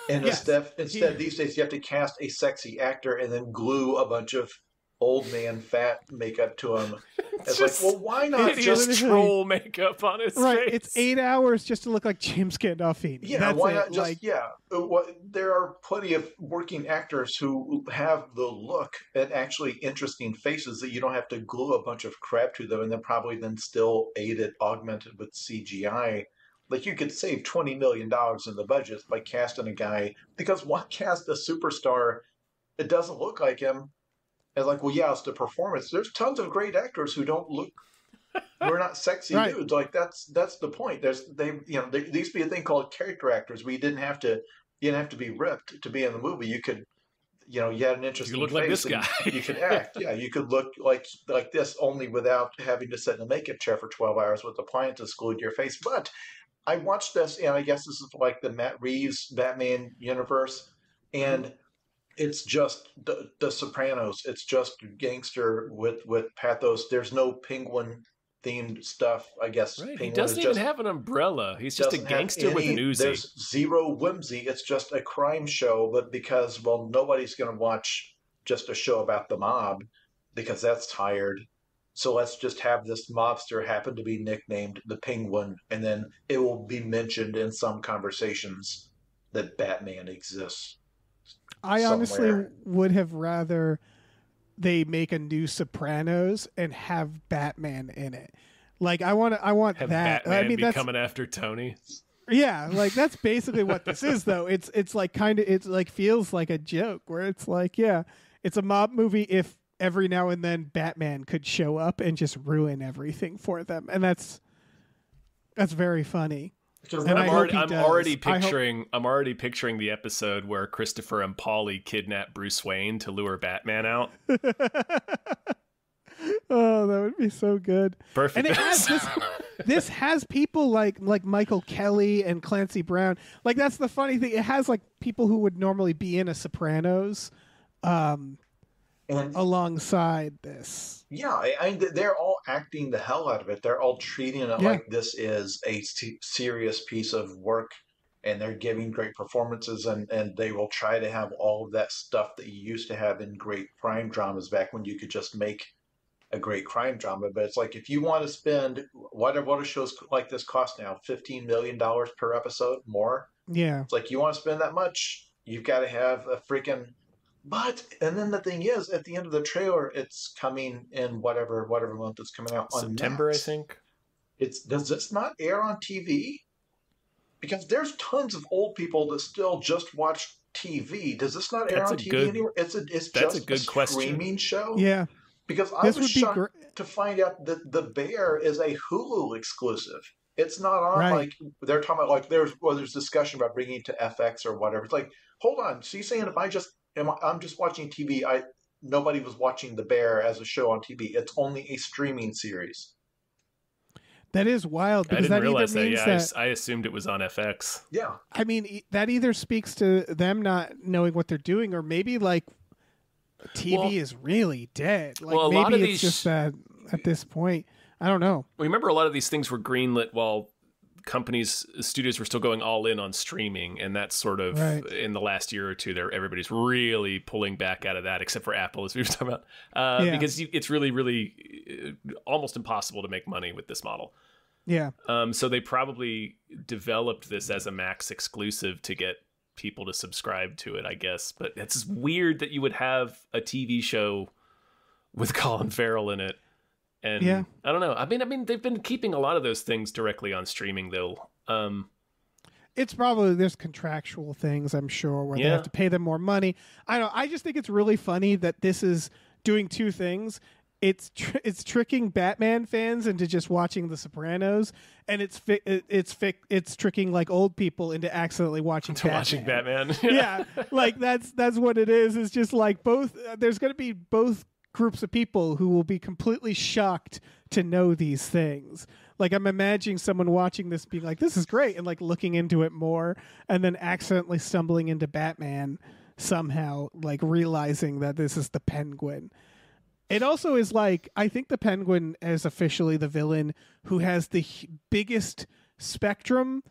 And instead these days you have to cast a sexy actor and then glue a bunch of old man fat makeup to him. It's just, like, well, why not just troll makeup on his face? It's 8 hours just to look like James Gandolfini. Yeah, that's why it. not just there are plenty of working actors who have the look and actually interesting faces that you don't have to glue a bunch of crap to them and then still augment it with CGI. Like, you could save $20 million in the budget by casting a guy, because why cast a superstar? It doesn't look like him. And like, well, yeah, it's the performance. There's tons of great actors who don't look, we're not sexy dudes. Like, that's the point. There used to be a thing called character actors where you didn't have to be ripped to be in the movie. You could, you had an interesting you look face. Like this guy. You could act. Yeah, you could look like this, only without having to sit in a makeup chair for 12 hours with appliances glued to your face. But I watched this, and I guess this is like the Matt Reeves Batman universe, and it's just the Sopranos. It's just gangster with pathos. There's no penguin themed stuff, I guess. Right. He doesn't even have an umbrella. He's just a gangster with an Uzi. There's zero whimsy. It's just a crime show, but because, well, nobody's going to watch just a show about the mob because that's tired. So let's just have this mobster happen to be nicknamed the Penguin, and then it will be mentioned in some conversations that Batman exists. I honestly would have rather they make a new Sopranos and have Batman in it. Like, I want have that. Batman I mean, be coming after Tony. Yeah, like, that's basically what this is, though. It's like it's like feels like a joke where it's like, yeah, it's a mob movie if every now and then Batman could show up and just ruin everything for them, and that's very funny. And I'm already picturing the episode where Christopher and Paulie kidnap Bruce Wayne to lure Batman out. Oh, that would be so good. Perfect. And it has this has people like Michael Kelly and Clancy Brown. Like, that's the funny thing. It has like people who would normally be in a Sopranos alongside this. Yeah, they're all acting the hell out of it. They're all treating it like this is a serious piece of work, and they're giving great performances, and they will try to have all of that stuff that you used to have in great crime dramas back when you could just make a great crime drama. But it's like, if you want to spend, what do shows like this cost now? $15 million per episode? More? Yeah. It's like, you want to spend that much, you've got to have a freaking... and then the thing is, at the end of the trailer, it's coming in whatever month it's coming out on September, Max. I think. Does this not air on TV? Because there's tons of old people that still just watch TV. Does this not air on TV anywhere? It's just a good streaming show. Yeah. Because I was shocked to find out that The Bear is a Hulu exclusive. It's not on like they're talking about, like there's discussion about bringing it to FX or whatever. It's like, hold on. So you're saying if I'm just watching TV, nobody was watching The Bear as a show on TV. It's only a streaming series. That is wild. I Because didn't realize that. Yeah, I assumed it was on FX. Yeah. I mean, that either speaks to them not knowing what they're doing, or maybe like TV is really dead. Like, a maybe lot of it's just that at this point, I don't know. Remember, a lot of these things were greenlit while studios were still going all in on streaming, and that's sort of in the last year or two there, everybody's really pulling back out of that, except for Apple, as we were talking about, because it's really, really almost impossible to make money with this model. Yeah. So they probably developed this as a Max exclusive to get people to subscribe to it, I guess. But it's weird that you would have a TV show with Colin Farrell in it. And I don't know. I mean, they've been keeping a lot of those things directly on streaming, though. It's probably, there's contractual things, I'm sure, where they have to pay them more money. I just think it's really funny that this is doing two things. It's tricking Batman fans into just watching The Sopranos, and it's tricking like old people into accidentally watching Batman. Yeah, like that's what it is. It's just like both. There's going to be both groups of people who will be completely shocked to know these things. Like, I'm imagining someone watching this being like, "This is great," and like looking into it more, and then accidentally stumbling into Batman somehow, like realizing that this is the Penguin. It also is like, I think the Penguin is officially the villain who has the biggest spectrum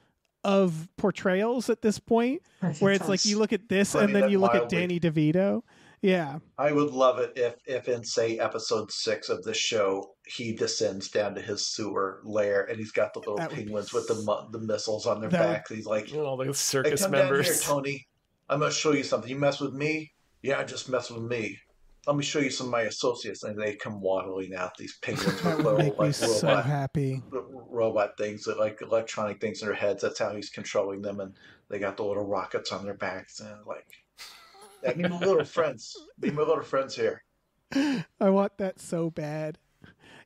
of portrayals at this point, where it's like you look at this and then you look at Danny DeVito. Yeah. I would love it if in, say, episode 6 of this show, he descends down to his sewer lair and he's got the little penguins with the missiles on their backs. He's like, all the circus come members. Down here, Tony. I'm going to show you something. You mess with me? Yeah, just mess with me. Let me show you some of my associates. And they come waddling out, these penguins with little like robot things, like electronic things in their heads. That's how he's controlling them. And they got the little rockets on their backs. And like, I mean, little friends. Be my little friends here. I want that so bad.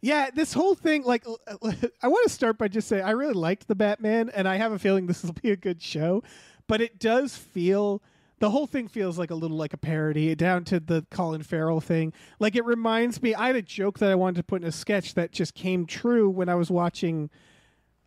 Yeah, this whole thing, like, I want to start by just saying I really liked the Batman, and I have a feeling this will be a good show. But it does feel... The whole thing feels like a little like a parody, down to the Colin Farrell thing. Like, it reminds me, I had a joke that I wanted to put in a sketch that just came true when I was watching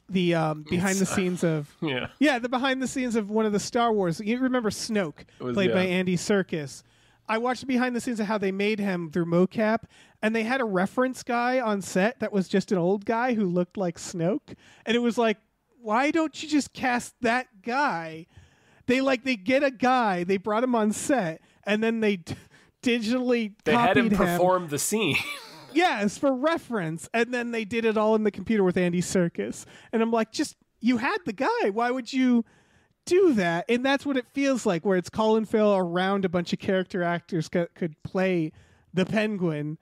the behind the scenes of the behind the scenes of one of the Star Wars. You remember Snoke, played by Andy Serkis. I watched behind the scenes of how they made him through mocap, and they had a reference guy on set that was just an old guy who looked like Snoke, and it was like, why don't you just cast that guy? They get a guy, they brought him on set, and then they digitally they copied had him perform the scene. Yes, for reference, and then they did it all in the computer with Andy Serkis. And I'm like, you had the guy. Why would you do that? And that's what it feels like, where it's Colin Farrell around a bunch of character actors could play the Penguin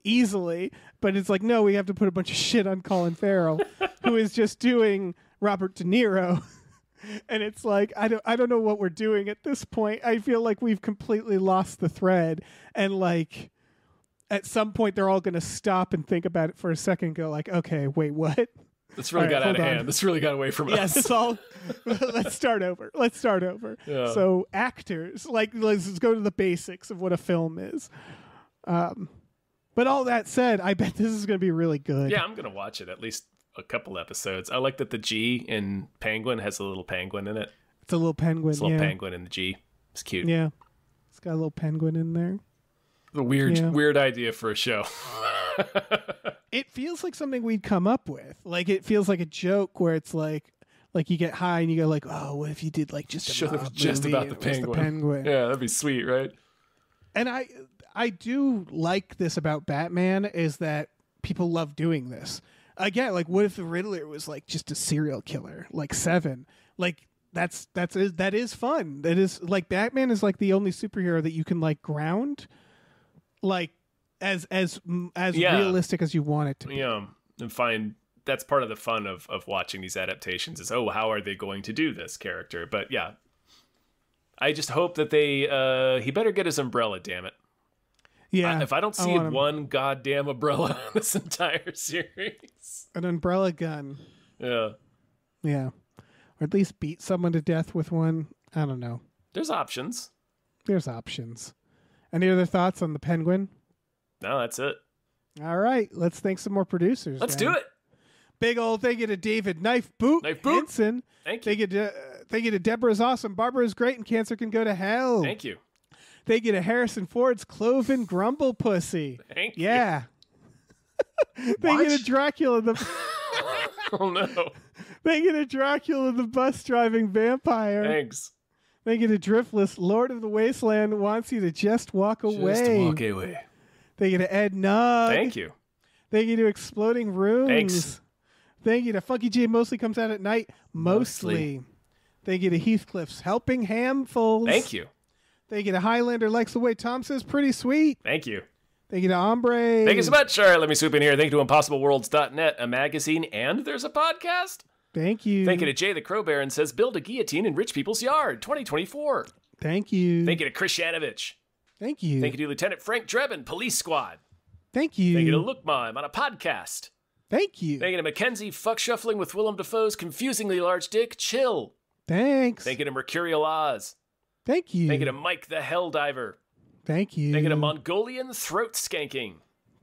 easily, but it's like, no, we have to put a bunch of shit on Colin Farrell, who is just doing Robert De Niro. And it's like, I don't know what we're doing at this point. I feel like we've completely lost the thread. And like, at some point, they're all going to stop and think about it for a second and go like, okay, wait, what? This really got out of hand. This really got away from us. It's all, let's start over. Yeah. So actors, like, let's go to the basics of what a film is. But all that said, I bet this is going to be really good. Yeah, I'm going to watch it at least a couple episodes. I like that the G in Penguin has a little penguin in it. It's a little penguin. It's a little penguin in the G. It's cute. Yeah. It's got a little penguin in there. A weird idea for a show. It feels like something we'd come up with. Like, it feels like a joke where it's like you get high and you go like, oh, what if you did like just about the penguin? Yeah, that'd be sweet, right? And I do like this about Batman, is that people love doing this. Again, like, what if the Riddler was like just a serial killer, like Seven? Like, that is fun. That is like, Batman is like the only superhero that you can like ground, like as realistic as you want it to be. Yeah, and find that's part of the fun of watching these adaptations is, oh, how are they going to do this character? But yeah, I just hope that he better get his umbrella. Damn it. Yeah, if I don't see one goddamn umbrella in this entire series. An umbrella gun. Yeah. Yeah. Or at least beat someone to death with one. I don't know. There's options. Any other thoughts on the Penguin? No, that's it. All right. Let's thank some more producers. Let's do it. Big old thank you to David Knife Boot Henson. Thank you. Thank you to Deborah's awesome. Barbara's great and cancer can go to hell. Thank you. Thank you to Harrison Ford's Cloven Grumble Pussy. Thank you. Yeah. Thank you to Dracula Oh no. Thank you to Dracula the bus driving vampire. Thanks. Thank you to Driftless, Lord of the Wasteland wants you to just walk away. Just walk away. Thank you to Ed Nugg. Thank you. Thank you to Exploding Rooms. Thanks. Thank you to Funky J Mostly Comes Out at Night. Mostly. Thank you to Heathcliff's Helping Handfuls. Thank you. Thank you to Highlander Likes the Way Tom Says Pretty Sweet. Thank you. Thank you to Ombre. Thank you so much. All right, let me swoop in here. Thank you to ImpossibleWorlds.net, a magazine, and there's a podcast. Thank you. Thank you to Jay the Crow Baron says, build a guillotine in rich people's yard, 2024. Thank you. Thank you to Chris Yanovich. Thank you. Thank you to Lieutenant Frank Drebin, Police Squad. Thank you. Thank you to Look Mime on a podcast. Thank you. Thank you to Mackenzie Fuck Shuffling with Willem Dafoe's confusingly large dick, Chill. Thanks. Thank you to Mercurial Oz. Thank you. Thank you to Mike the Helldiver. Thank you. Thank you to Mongolian Throat Skanking.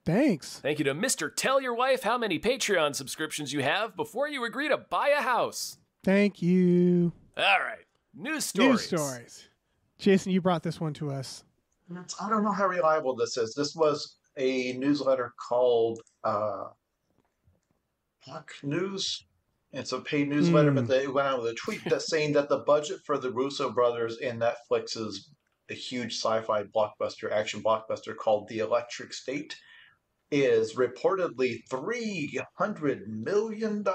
Thanks. Thank you to Mr. Tell Your Wife how many Patreon subscriptions you have before you agree to buy a house. Thank you. All right. News stories. Jason, you brought this one to us. I don't know how reliable this is. This was a newsletter called Puck News. It's a paid newsletter, but they went out with a tweet that's saying that the budget for the Russo brothers in Netflix's a huge sci-fi blockbuster, action blockbuster called The Electric State is reportedly $300 million.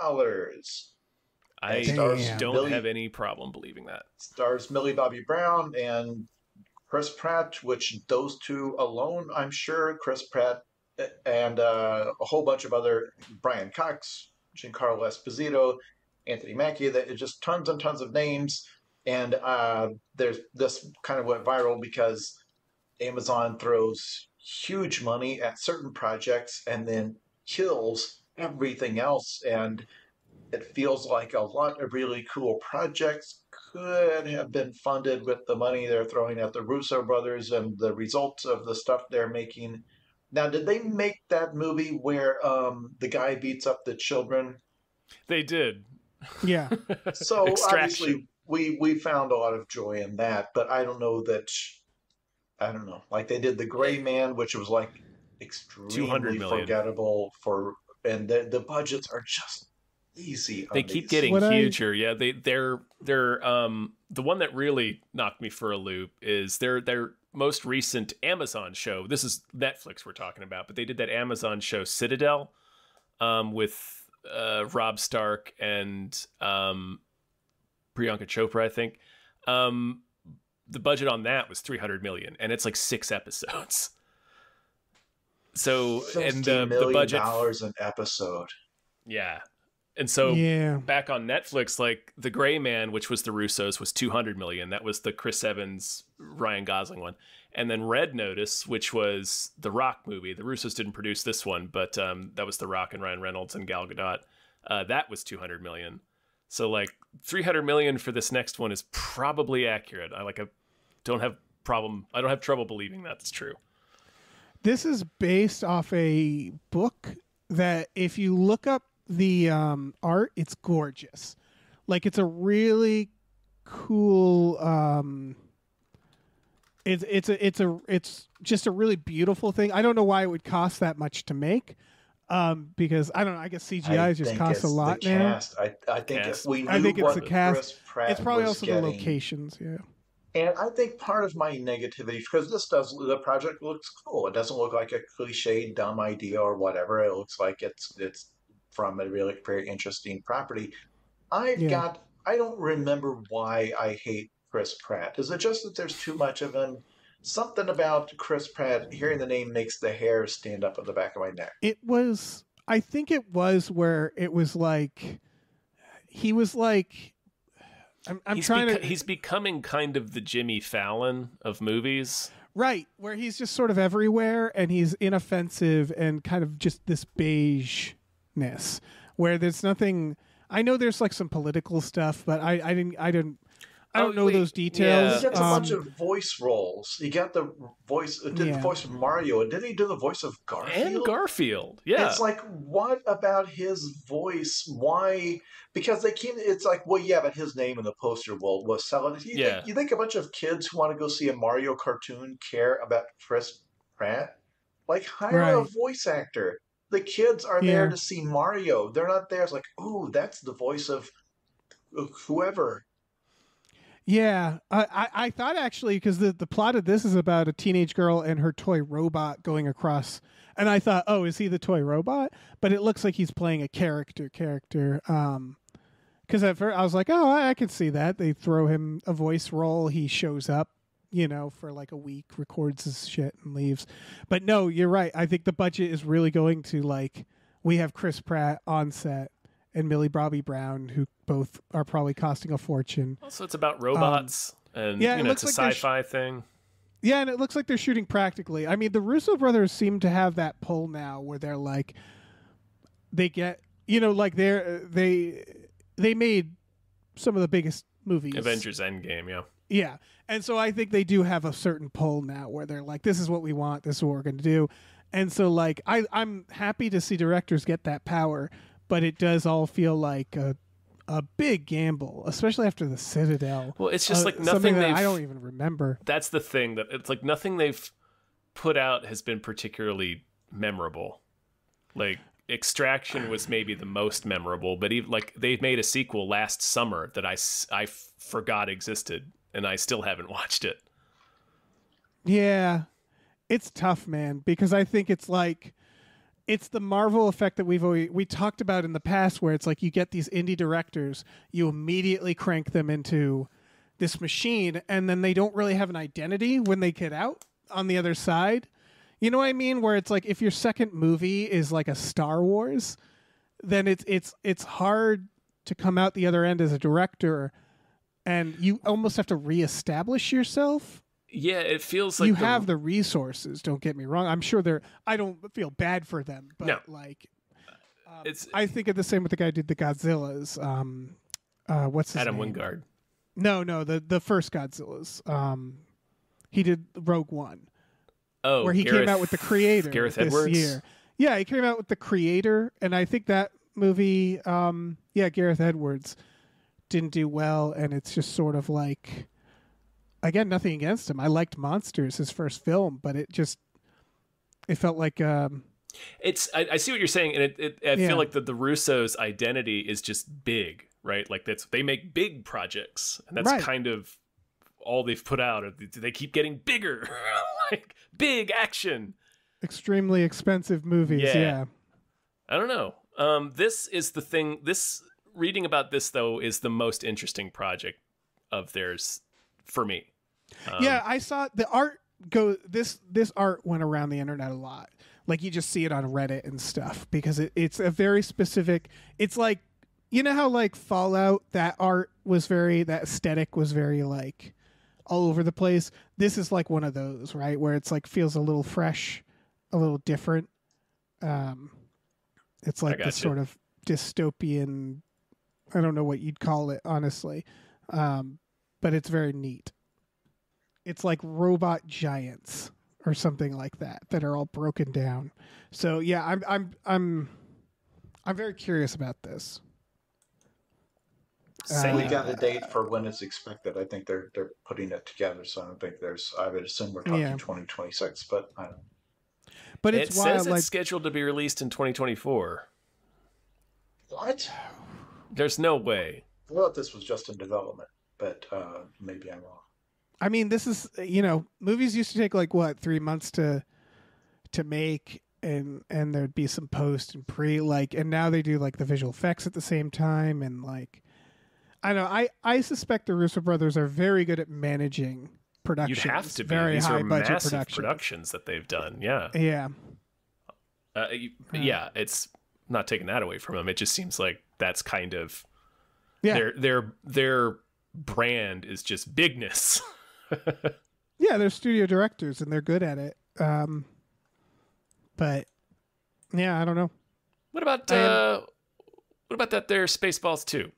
I don't have any problem believing that. Stars Millie Bobby Brown and Chris Pratt, which those two alone, I'm sure, Chris Pratt and a whole bunch of other, Brian Cox, Giancarlo Esposito, Anthony Mackie, that just tons and tons of names. And there's this kind of went viral because Amazon throws huge money at certain projects and then kills everything else. And it feels like a lot of really cool projects could have been funded with the money they're throwing at the Russo brothers and the results of the stuff they're making. Now, did they make that movie where the guy beats up the children? They did. Yeah. So obviously we found a lot of joy in that, but I don't know that. I don't know. Like they did The Gray Man, which was like extremely forgettable and the budgets are just easy. They keep getting huger. Yeah, they're the one that really knocked me for a loop is their most recent Amazon show. This is Netflix we're talking about, but they did that Amazon show Citadel with Rob Stark and Priyanka Chopra, I think. The budget on that was $300 million, and it's like 6 episodes. So and the budget an episode. Yeah. And so back on Netflix, like The Gray Man, which was the Russos, was $200 million. That was the Chris Evans, Ryan Gosling one. And then Red Notice, which was the Rock movie. The Russos didn't produce this one, but that was The Rock and Ryan Reynolds and Gal Gadot. That was $200 million. So like $300 million for this next one is probably accurate. I don't have trouble believing that's true. This is based off a book that if you look up the art, it's gorgeous. Like it's a really cool it's just a really beautiful thing. I don't know why it would cost that much to make. Because I don't know, I guess CGI just costs a lot now. I think it's the cast. It's probably also the locations, yeah. And I think part of my negativity, because the project looks cool. It doesn't look like a cliche, dumb idea or whatever. It looks like it's from a really very interesting property. I don't remember why I hate Chris Pratt. Is it just that there's too much of him? Something about Chris Pratt, hearing the name makes the hair stand up at the back of my neck. I think it was where it was like, he was like, he's becoming kind of the Jimmy Fallon of movies. Right, where he's just sort of everywhere and he's inoffensive and kind of just this beigeness where there's nothing. I know there's like some political stuff, but I don't know those details. He gets a bunch of voice roles. He got the voice, the voice of Mario, and did he do the voice of Garfield? And Garfield, yeah. It's like, what about his voice? Why? Because it's like, well, yeah, but his name in the poster was selling. You think a bunch of kids who want to go see a Mario cartoon care about Chris Pratt? Like, hire a voice actor. The kids are there to see Mario. They're not there. It's like, oh, that's the voice of whoever. Yeah, I thought actually, because the plot of this is about a teenage girl and her toy robot going across, and I thought, oh, is he the toy robot? But it looks like he's playing a character. Because at first I was like, oh, I can see that. They throw him a voice role. He shows up, for like a week, records his shit and leaves. But no, you're right. I think the budget is really going to, like, we have Chris Pratt on set, and Millie Bobby Brown, who both are probably costing a fortune. Also, it's about robots, and yeah, it's a sci-fi thing. Yeah, and it looks like they're shooting practically. I mean, the Russo brothers seem to have that pull now where they're like, they get, like they made some of the biggest movies. Avengers Endgame, yeah. Yeah. And so I think they do have a certain pull now where they're like, this is what we want, this is what we're going to do. And so, like, I'm happy to see directors get that power, but it does all feel like a big gamble, especially after the Citadel. Well, it's just like nothing that I don't even remember. That's the thing, that it's like nothing they've put out has been particularly memorable. Like Extraction was maybe the most memorable, but even like they made a sequel last summer that I forgot existed, and I still haven't watched it. Yeah, it's tough, man, because I think it's like, it's the Marvel effect that we talked about in the past, where it's like you get these indie directors, you immediately crank them into this machine, and then they don't really have an identity when they get out on the other side. You know what I mean? Where it's like, if your second movie is like a Star Wars, then it's hard to come out the other end as a director, and you almost have to reestablish yourself. Yeah, it feels like you have the resources. Don't get me wrong. I'm sure I don't feel bad for them, but no. Like, I think of the same with the guy who did the Godzillas. What's his Adam name? Wingard. No, the first Godzillas. He did Rogue One. Oh, where he came out with the creator Gareth this Edwards? year. Yeah, he came out with the creator, and I think that movie, Gareth Edwards didn't do well, and it's just sort of like, again, nothing against him. I liked Monsters, his first film, but it felt like it's. I see what you're saying, and I feel like the Russos' identity is just big, right? Like they make big projects, and that's kind of all they've put out. They keep getting bigger, like big action, extremely expensive movies. Yeah. I don't know. This is the thing. Reading about this though is the most interesting project of theirs for me. I saw the art go. This art went around the internet a lot. Like, you just see it on Reddit and stuff, because it's a very specific. It's like, you know how like Fallout, that aesthetic was very like all over the place. This is like one of those, right, where it's like feels a little fresh, a little different. It's like this sort of dystopian. I don't know what you'd call it, honestly, but it's very neat. It's like robot giants or something like that are all broken down. So yeah, I'm very curious about this. We got a date for when it's expected. I think they're putting it together, so I don't think I would assume we're talking 2026, but I don't know. But it says it's scheduled to be released in 2024. What? There's no way. I thought this was just in development, but maybe I'm wrong. I mean, this is, movies used to take like 3 months to make, and there'd be some post and pre, and now they do like the visual effects at the same time, and like, I don't know, I suspect the Russo brothers are very good at managing productions. You'd have to be. Very These high are budget massive productions that they've done. Yeah. Yeah. It's not taking that away from them. It just seems like that's kind of their brand is just bigness. Yeah, they're studio directors and they're good at it. But yeah, I don't know. What about that there Spaceballs 2?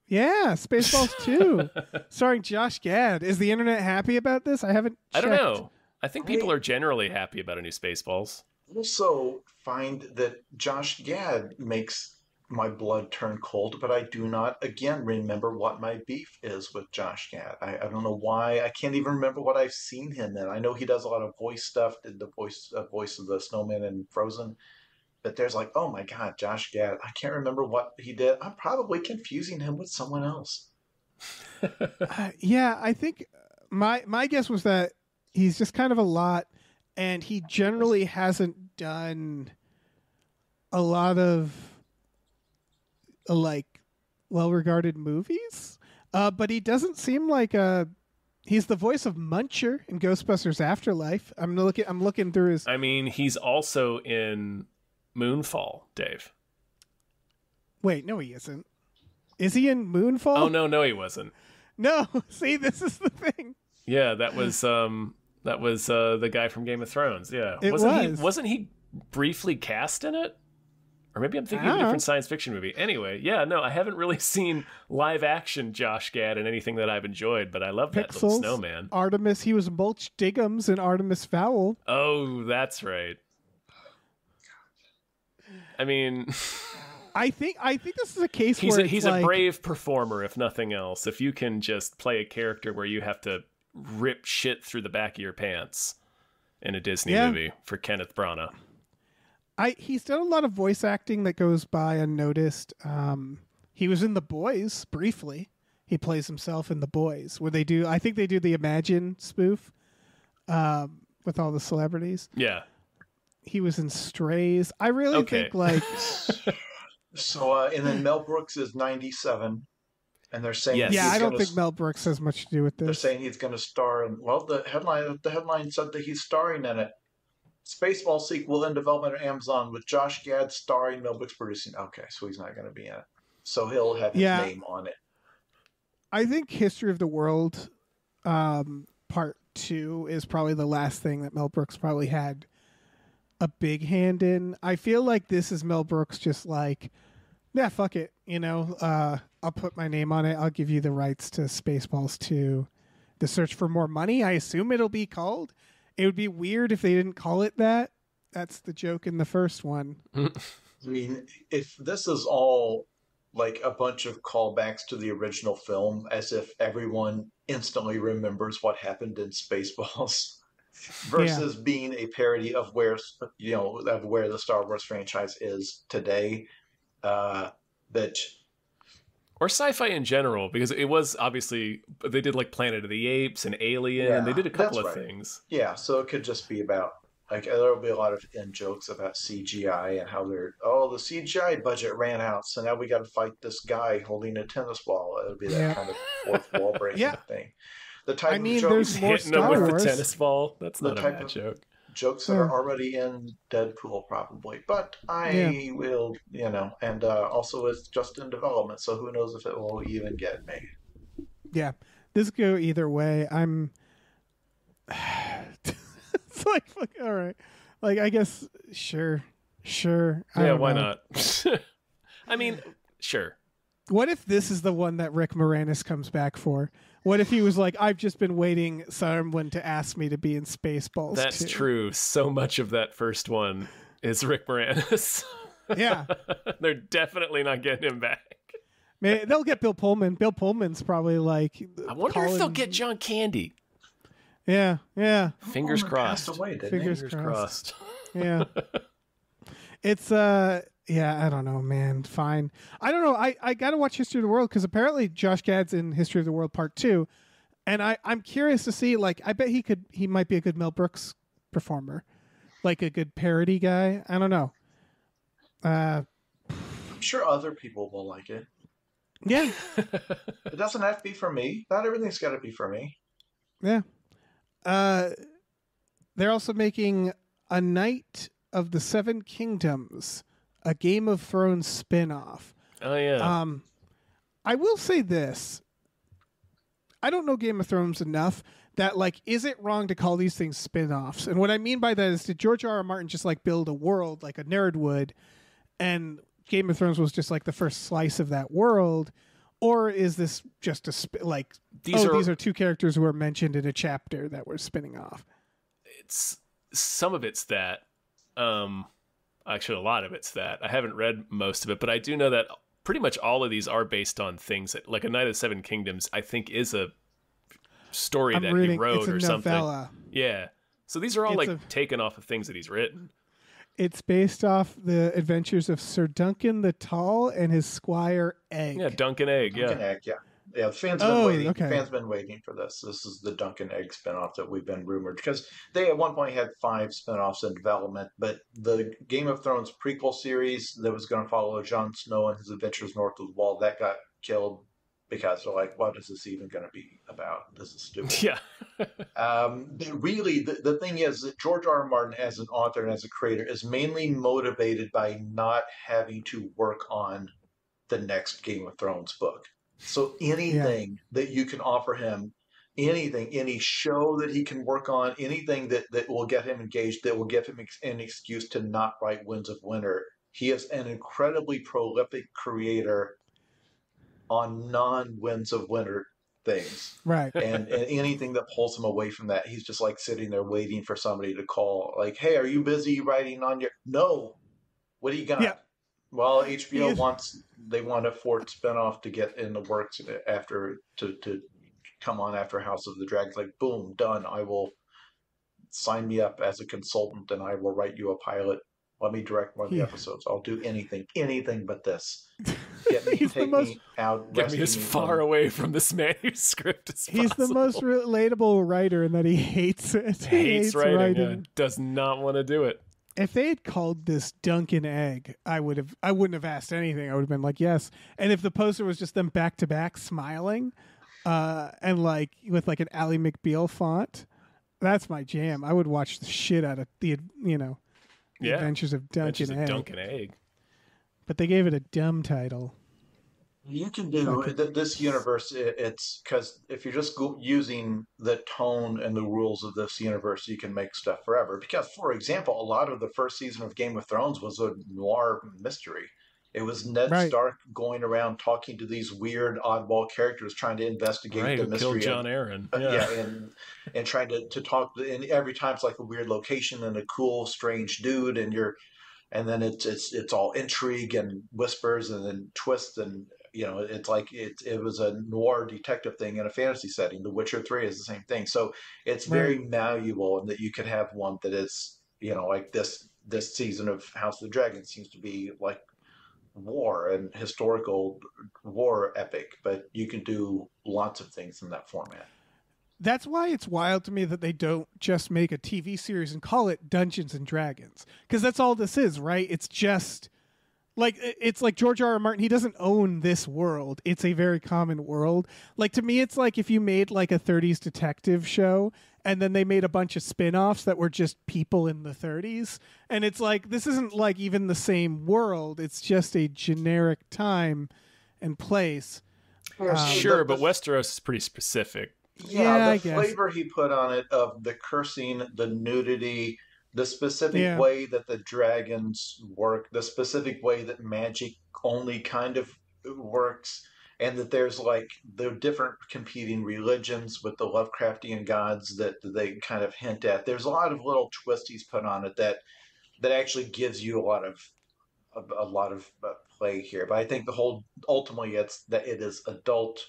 Yeah, Spaceballs 2, starring Josh Gad. Is the internet happy about this? I haven't checked. I don't know. I think people are generally happy about a new Spaceballs. I also find that Josh Gad makes my blood turn cold, but I do not, again, remember what my beef is with Josh Gad. I don't know why. I can't even remember what I've seen him in. I know he does a lot of voice stuff, did the voice of the snowman in Frozen. But there's like, oh my God, Josh Gad. I can't remember what he did. I'm probably confusing him with someone else. Yeah, I think my guess was that he's just kind of a lot, and he generally hasn't done a lot of like well-regarded movies. But he doesn't seem like he's the voice of Muncher in Ghostbusters Afterlife. I'm looking through his. I mean, he's also in Moonfall, Dave. Wait, no, he isn't. Is he in Moonfall? Oh no, he wasn't. No, see, this is the thing. Yeah, that was the guy from Game of Thrones. Yeah, It wasn't he briefly cast in it? Or maybe I'm thinking of a different science fiction movie. Anyway, yeah, no, I haven't really seen live action Josh Gad in anything that I've enjoyed, but I love that little snowman. Artemis, he was Mulch Diggums in Artemis Fowl. Oh, that's right. I mean, I think this is a case he's where he's a brave performer, if nothing else. If you can just play a character where you have to rip shit through the back of your pants in a Disney movie for Kenneth Branagh. He's done a lot of voice acting that goes by unnoticed. He was in The Boys briefly. He plays himself in The Boys, where I think they do the Imagine spoof with all the celebrities. Yeah. He was in Strays. I really think like. So, and then Mel Brooks is 97, and they're saying, I don't think Mel Brooks has much to do with this. They're saying he's going to star in. Well, the headline said that he's starring in it. Spaceballs sequel in development at Amazon with Josh Gad starring, Mel Brooks producing. Okay, so he's not going to be in it. So he'll have his name on it. I think History of the World Part 2 is probably the last thing that Mel Brooks probably had a big hand in. I feel like this is Mel Brooks just like, yeah, fuck it. I'll put my name on it. I'll give you the rights to Spaceballs 2. The Search for More Money, I assume it'll be called. It would be weird if they didn't call it that. That's the joke in the first one. I mean, if this is all like a bunch of callbacks to the original film, as if everyone instantly remembers what happened in Spaceballs, versus being a parody of where the Star Wars franchise is today, or sci-fi in general, because it was obviously they did like Planet of the Apes and Alien, and they did a couple of things. Yeah, so it could just be about like there'll be a lot of in jokes about CGI and how the CGI budget ran out, so now we got to fight this guy holding a tennis ball. It'll be that kind of fourth wall breaking thing. The type of jokes there's more hitting him Star with Wars. the tennis ball. That's not a bad joke. Jokes that are already in Deadpool, probably, but I will, and also it's just in development, so who knows if it will even get made. Yeah, this could go either way. It's like, fuck, all right, like I guess, sure. Yeah, why not? I mean, sure. What if this is the one that Rick Moranis comes back for? What if he was like, I've just been waiting someone to ask me to be in Spaceballs? That's true. So much of that first one is Rick Moranis. Yeah. They're definitely not getting him back. Man, they'll get Bill Pullman. Bill Pullman's probably like... I wonder if they'll get John Candy. Yeah. Fingers crossed. Passed away, Fingers crossed. Yeah. It's... Yeah, I don't know, man. Fine. I don't know. I got to watch History of the World because apparently Josh Gad's in History of the World Part 2. And I'm curious to see, like, I bet he might be a good Mel Brooks performer. Like a good parody guy. I don't know. I'm sure other people will like it. Yeah. It doesn't have to be for me. Not everything's got to be for me. Yeah. They're also making A Knight of the Seven Kingdoms, a Game of Thrones spin-off. Oh, yeah. I will say this. I don't know Game of Thrones enough that, like, is it wrong to call these things spin-offs? And what I mean by that is, did George R. R. Martin just, like, build a world like a nerd would, and Game of Thrones was just, like, the first slice of that world? Or is this just these are two characters who are mentioned in a chapter that we're spinning off? Some of it's that. Actually, a lot of it's that. I haven't read most of it, but I do know that pretty much all of these are based on things that, like A Knight of the Seven Kingdoms, I think is a story he wrote or something. Novella. Yeah. So these are all taken off of things that he's written. It's based off the adventures of Sir Duncan the Tall and his squire Egg. Yeah, Duncan Egg. Duncan Egg, yeah. Yeah, the fans been waiting. Okay. Fans been waiting for this. This is the Duncan Egg spinoff that we've been rumored because they at one point had 5 spinoffs in development, but the Game of Thrones prequel series that was going to follow Jon Snow and his adventures north of the Wall that got killed because they're like, what is this even going to be about? This is stupid. Yeah. Really, the thing is that George R. R. Martin as an author and as a creator is mainly motivated by not having to work on the next Game of Thrones book. So anything that you can offer him, anything, any show that he can work on, anything that will get him engaged, that will give him an excuse to not write Winds of Winter. He is an incredibly prolific creator on non-Winds of Winter things. Right. And anything that pulls him away from that, he's just like sitting there waiting for somebody to call. Like, hey, are you busy writing on your... No. What do you got? Yeah. Well, HBO want a Fort spinoff to get in the works after to come on after House of the Dragons. Like, boom, done. I will sign me up as a consultant and I will write you a pilot. Let me direct one of the episodes. I'll do anything but this. Get me, take me out. Get me as far away from this manuscript as He's possible. the most relatable writer in that he hates it. He hates writing. Yeah. Does not want to do it. If they had called this Dunkin' Egg, I wouldn't have asked anything. I would have been like, yes. And if the poster was just them back to back smiling, and like with like an Ally McBeal font, that's my jam. I would watch the shit out of the Adventures of Dunkin' Egg. Dunkin' Egg. But they gave it a dumb title. You can do this universe. It's because if you're just using the tone and the rules of this universe, you can make stuff forever. Because, for example, a lot of the first season of Game of Thrones was a noir mystery. It was Ned Stark going around talking to these weird, oddball characters, trying to investigate the mystery. Killed John Aaron. And trying to talk. And every time it's like a weird location and a cool, strange dude, and then it's all intrigue and whispers and then twists and. It's like it was a noir detective thing in a fantasy setting. The Witcher 3 is the same thing. So it's very malleable in that you could have one that is, like this season of House of the Dragon seems to be like war and historical war epic, but you can do lots of things in that format. That's why it's wild to me that they don't just make a TV series and call it Dungeons and Dragons. Because that's all this is, right? It's just... it's like George R.R. Martin, he doesn't own this world. It's a very common world. Like, to me, it's like if you made like a 30s detective show and then they made a bunch of spin-offs that were just people in the 30s. And it's like, this isn't like even the same world. It's just a generic time and place. Sure, but Westeros is pretty specific. Yeah, the flavor he put on it of the cursing, the nudity... The specific way that the dragons work, the specific way that magic only kind of works, and that there's like the different competing religions with the Lovecraftian gods that they kind of hint at. There's a lot of little twisties put on it that actually gives you a lot of play here. But I think ultimately it's that it is adult.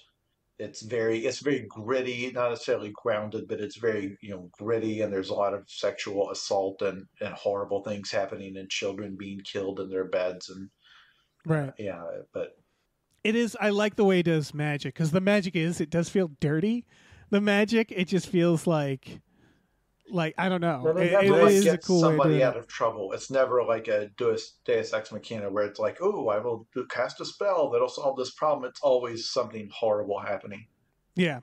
It's very gritty, not necessarily grounded, but it's very, gritty, and there's a lot of sexual assault and horrible things happening and children being killed in their beds. And but it is, I like the way it does magic, because the magic it does feel dirty. The magic, it just feels like I don't know. It is a cool somebody way to out of trouble. It's never like a Deus Ex Machina where it's like, oh, I will cast a spell that'll solve this problem. It's always something horrible happening. Yeah.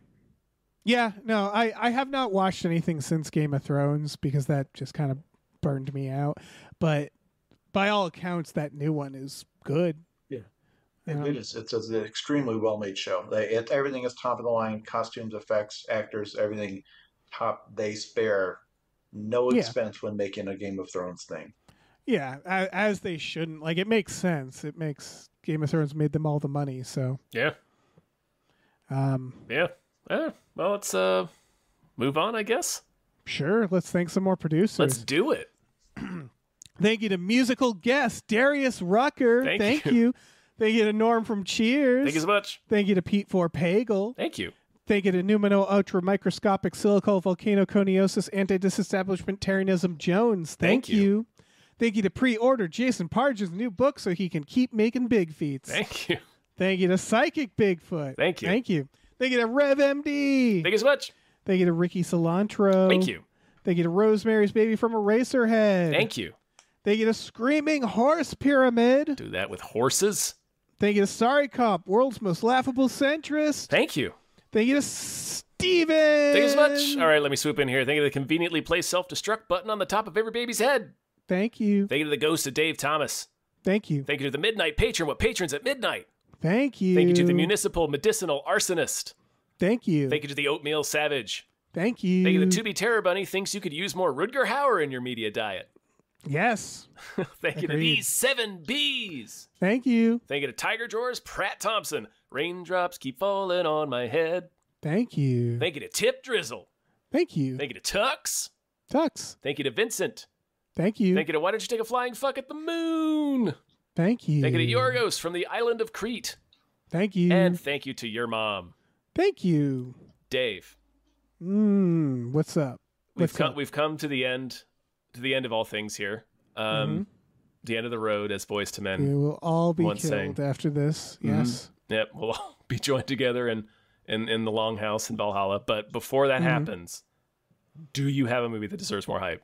Yeah, no, I have not watched anything since Game of Thrones because that just kind of burned me out. But by all accounts, that new one is good. Yeah. It is. It's an extremely well-made show. Everything is top of the line, costumes, effects, actors, everything top. They spare no expense when making a Game of Thrones thing. Yeah, as they shouldn't. Like, it makes sense. It makes Game of Thrones made them all the money. So yeah. Well, let's move on, I guess. Sure. Let's thank some more producers. Let's do it. Thank you to musical guest Darius Rucker. Thank you. Thank you to Norm from Cheers. Thank you so much. Thank you to Pete Pagel. Thank you. Thank you to Numino Ultra Microscopic Silico Volcano Coniosis Anti-Disestablishmentarianism Jones. Thank you. Thank you to Pre-Order Jason Pargin new book so he can keep making big feats. Thank you. Thank you to Psychic Bigfoot. Thank you. Thank you. Thank you to Rev MD. Thank you so much. Thank you to Ricky Cilantro. Thank you. Thank you to Rosemary's Baby from Eraserhead. Thank you. Thank you to Screaming Horse Pyramid. Do that with horses. Thank you to Sorry Cop, world's most laughable centrist. Thank you. Thank you to Steven. Thank you so much. All right, let me swoop in here. Thank you to the conveniently placed self-destruct button on the top of every baby's head. Thank you. Thank you to the ghost of Dave Thomas. Thank you. Thank you to the Midnight Patron with patrons at midnight. Thank you. Thank you to the municipal medicinal arsonist. Thank you. Thank you to the oatmeal savage. Thank you. Thank you to the 2B Terror Bunny thinks you could use more Rutger Hauer in your media diet. Yes. Thank you to these 7 Bs. Thank you. Thank you to Tiger Drawers Pratt Thompson. Raindrops keep falling on my head. Thank you. Thank you to Tip Drizzle. Thank you. Thank you to Tux. Tux. Thank you to Vincent. Thank you. Thank you to Why Don't You Take a Flying Fuck at the Moon? Thank you. Thank you to Yorgos from the island of Crete. Thank you. And thank you to your mom. Thank you. Dave. What's up? We've come to the end of all things here. The end of the road, as Boys to Men. We will all be killed sang. after this. Yes. Yep, we'll all be joined together in the Longhouse in Valhalla. But before that happens, do you have a movie that deserves more hype?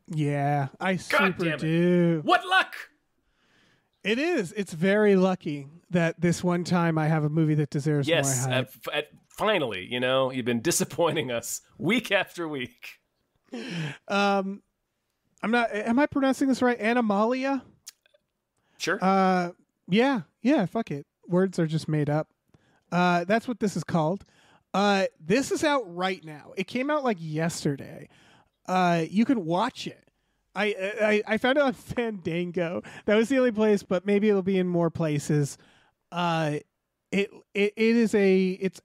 Yeah, I God super damn it. do. What luck! It is. It's very lucky that this one time I have a movie that deserves more hype. Finally, you've been disappointing us week after week. I'm not. Am I pronouncing this right? Animalia? Sure. Yeah. Fuck it. Words are just made up. That's what this is called. This is out right now. It came out like yesterday. You can watch it. I found it on Fandango. That was the only place, but maybe it'll be in more places. It's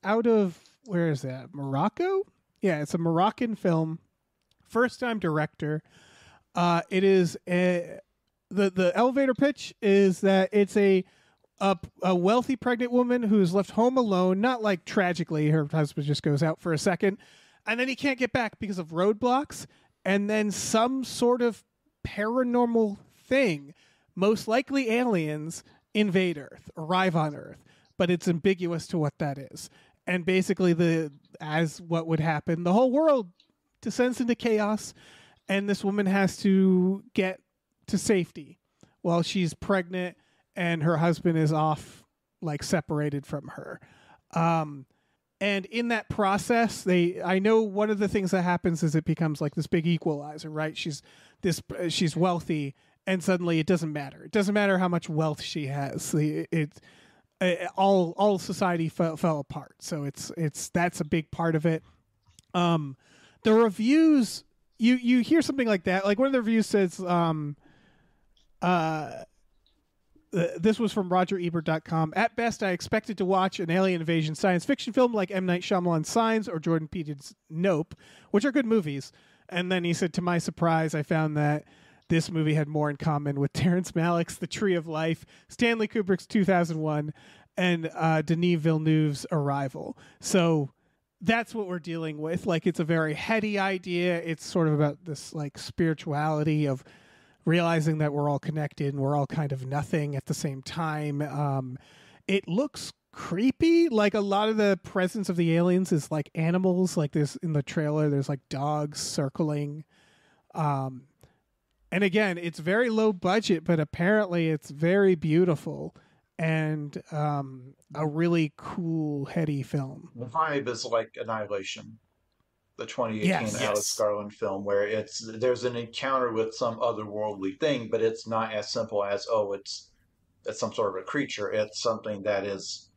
out of, where is that? Morocco? Yeah, it's a Moroccan film. First time director. It is the elevator pitch is that it's a wealthy pregnant woman who's left home alone, not like tragically, her husband just goes out for a second, and then he can't get back because of roadblocks, and then some sort of paranormal thing, most likely aliens, invade Earth, arrive on Earth, but it's ambiguous to what that is. And basically, as what would happen, the whole world descends into chaos, and this woman has to get to safety while she's pregnant and her husband is off, like separated from her. And in that process, I know one of the things that happens is it becomes like this big equalizer, right? She's wealthy, and suddenly it doesn't matter. It doesn't matter how much wealth she has. All society fell apart. So that's a big part of it. The reviews, you hear something like that. Like one of the reviews says, this was from RogerEbert.com. At best, I expected to watch an alien invasion science fiction film like M. Night Shyamalan's Signs or Jordan Peele's Nope, which are good movies. And then he said, to my surprise, I found that this movie had more in common with Terrence Malick's The Tree of Life, Stanley Kubrick's 2001, and Denis Villeneuve's Arrival. So that's what we're dealing with. Like, it's a very heady idea. It's sort of about this like spirituality of realizing that we're all connected and we're all kind of nothing at the same time. It looks creepy. Like a lot of the presence of the aliens is like animals. Like there's in the trailer, there's like dogs circling. And again, it's very low budget, but apparently it's very beautiful and a really cool, heady film. The vibe is like Annihilation, the 2018 Alex Garland film, where there's an encounter with some otherworldly thing, but it's not as simple as it's some sort of a creature. It's something that it's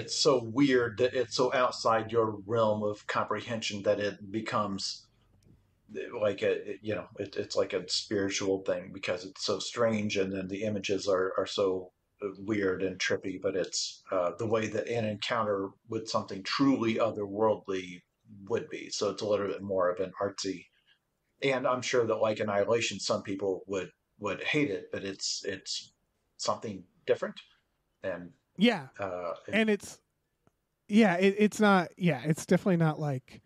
so weird that it's so outside your realm of comprehension that it becomes like it's like a spiritual thing because it's so strange, and then the images are so weird and trippy. But it's the way that an encounter with something truly otherworldly would be. So it's a little bit more of an artsy, and I'm sure that like Annihilation, some people would hate it, but it's something different. And it's definitely not like,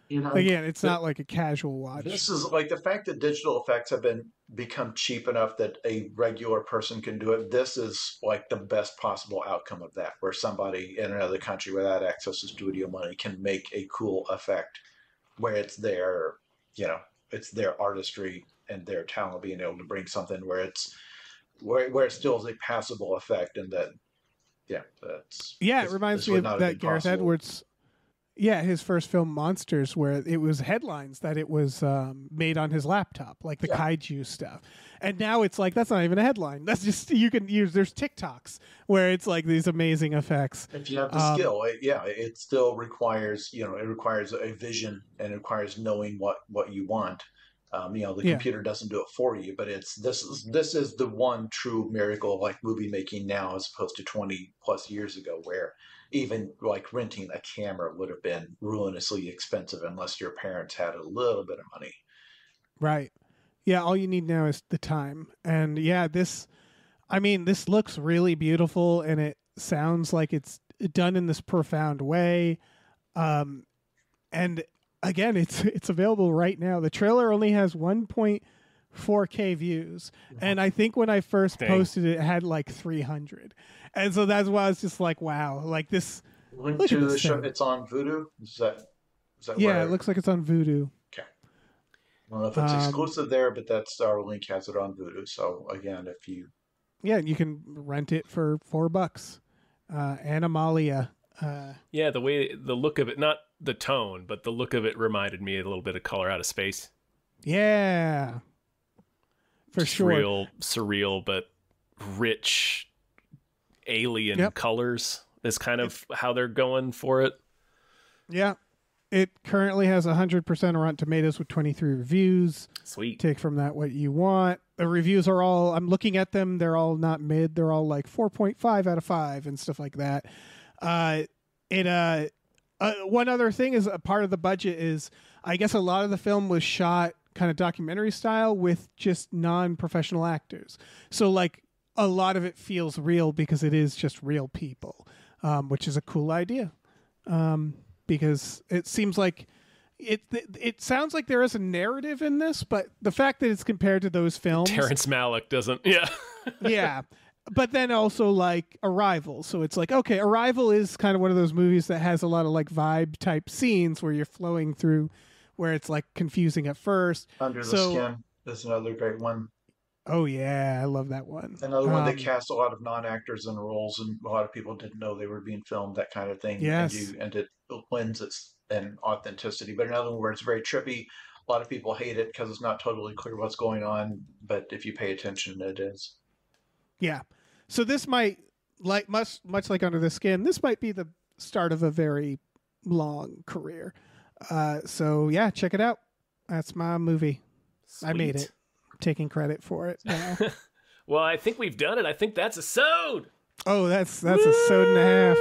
again, it's not like a casual watch. This is like the fact that digital effects have become cheap enough that a regular person can do it. This is like the best possible outcome of that, where somebody in another country without access to studio money can make a cool effect where it's their artistry and their talent being able to bring something where it still is a passable effect. And that, it reminds me of that Gareth Edwards. his first film Monsters, where it was headlines that it was made on his laptop, like the kaiju stuff. And now it's like, that's not even a headline. That's just, you can use, there's TikToks where it's like these amazing effects. If you have the skill, it still requires, it requires a vision and it requires knowing what you want. The computer doesn't do it for you, but this is the one true miracle of like movie making now, as opposed to 20 plus years ago, where even like renting a camera would have been ruinously expensive unless your parents had a little bit of money. Right. Yeah. All you need now is the time. And this looks really beautiful, and it sounds like it's done in this profound way. And again, it's available right now. The trailer only has 1.4K views, and I think when I first posted it had like 300, and so that's why I was just like, wow, like this. Link to the show. It's on Vudu. Is that it looks like it's on Vudu. Okay. I don't know if it's exclusive there, but that's our link has it on Vudu. So again, if you you can rent it for $4. Animalia. The look of it, not the tone, but the look of it reminded me a little bit of Color Out of Space. Yeah, for just sure. Real surreal, but rich alien colors is kind of how they're going for it. Yeah. It currently has 100% on Rotten Tomatoes with 23 reviews. Sweet. Take from that what you want. The reviews are all, I'm looking at them, they're all not mid. They're all like 4.5 out of 5 and stuff like that. One other thing is, a part of the budget is, I guess a lot of the film was shot kind of documentary style with just non-professional actors. So like a lot of it feels real because it is just real people, which is a cool idea. Because it seems like it sounds like there is a narrative in this, but the fact that it's compared to those films, Terrence Malick doesn't. Yeah. But then also like Arrival. So it's like, okay, Arrival is kind of one of those movies that has a lot of like vibe type scenes where you're flowing through, where it's like confusing at first. Under the Skin is another great one. Oh yeah, I love that one. Another one that cast a lot of non-actors in roles, and a lot of people didn't know they were being filmed, that kind of thing. Yes. And it lends its an authenticity. But another one where it's very trippy. A lot of people hate it because it's not totally clear what's going on, but if you pay attention, it is. Yeah. So this might, like much like Under the Skin, this might be the start of a very long career. So yeah, check it out. That's my movie. Sweet. I made it. I'm taking credit for it now. Well, I think we've done it. I think that's a sode. Oh, that's a sode and a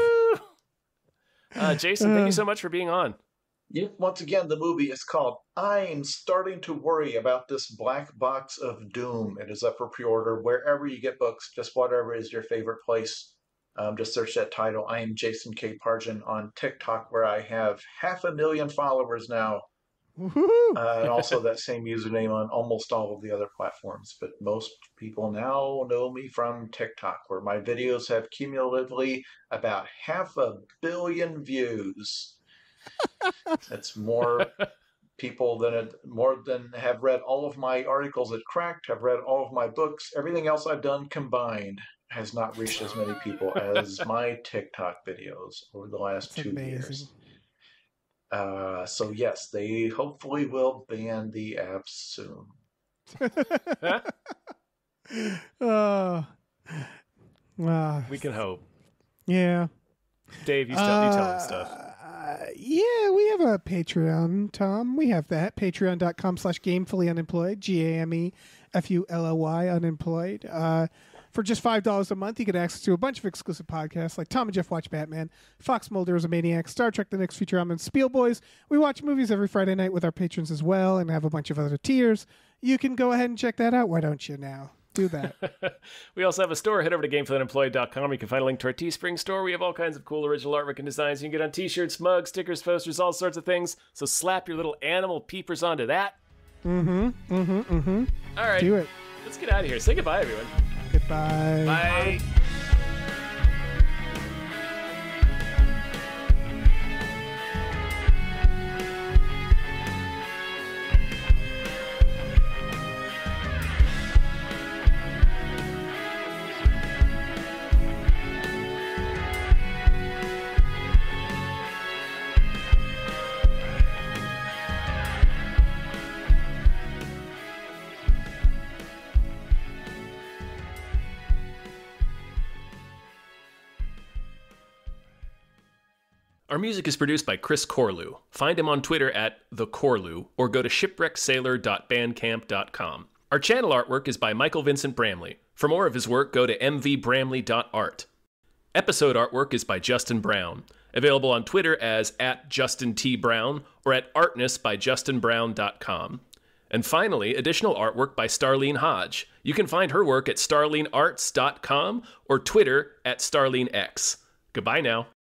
half. Jason, thank you so much for being on. Yeah, once again, the movie is called I'm Starting to Worry About This Black Box of Doom. It is up for pre-order wherever you get books, just whatever is your favorite place. Just search that title. I am Jason K. Pargin on TikTok, where I have 500,000 followers now. And also that same username on almost all of the other platforms. But most people now know me from TikTok, where my videos have cumulatively about 500 million views. That's more people more than have read all of my articles at Cracked, have read all of my books. Everything else I've done combined has not reached as many people as my TikTok videos over the last 2 years. So yes, they hopefully will ban the apps soon. We can hope. Yeah. Dave, you tell them stuff. Yeah, we have a Patreon, Tom. We have that. Patreon.com/GameFullyUnemployed. GAMEFULLY unemployed. For just $5 a month, you get access to a bunch of exclusive podcasts like Tom and Jeff Watch Batman, Fox Mulder is a Maniac, Star Trek The Next Futurama, and Spielboys. We watch movies every Friday night with our patrons as well, and have a bunch of other tiers. You can go ahead and check that out. Why don't you now? Do that. We also have a store. Head over to GameFullyUnemployed.com. You can find a link to our Teespring store. We have all kinds of cool original artwork and designs. You can get on t-shirts, mugs, stickers, posters, all sorts of things. So slap your little animal peepers onto that. All right. Do it. Let's get out of here. Say goodbye, everyone. Goodbye. Bye. Our music is produced by Chris Corlew. Find him on Twitter at @thecorlew or go to shipwrecksailor.bandcamp.com. Our channel artwork is by Michael Vincent Bramley. For more of his work, go to mvbramley.art. Episode artwork is by Justin Brown. Available on Twitter as @JustinTBrown or at artnessbyjustinbrown.com. And finally, additional artwork by Starlene Hodge. You can find her work at starlenearts.com or Twitter @StarleneX. Goodbye now.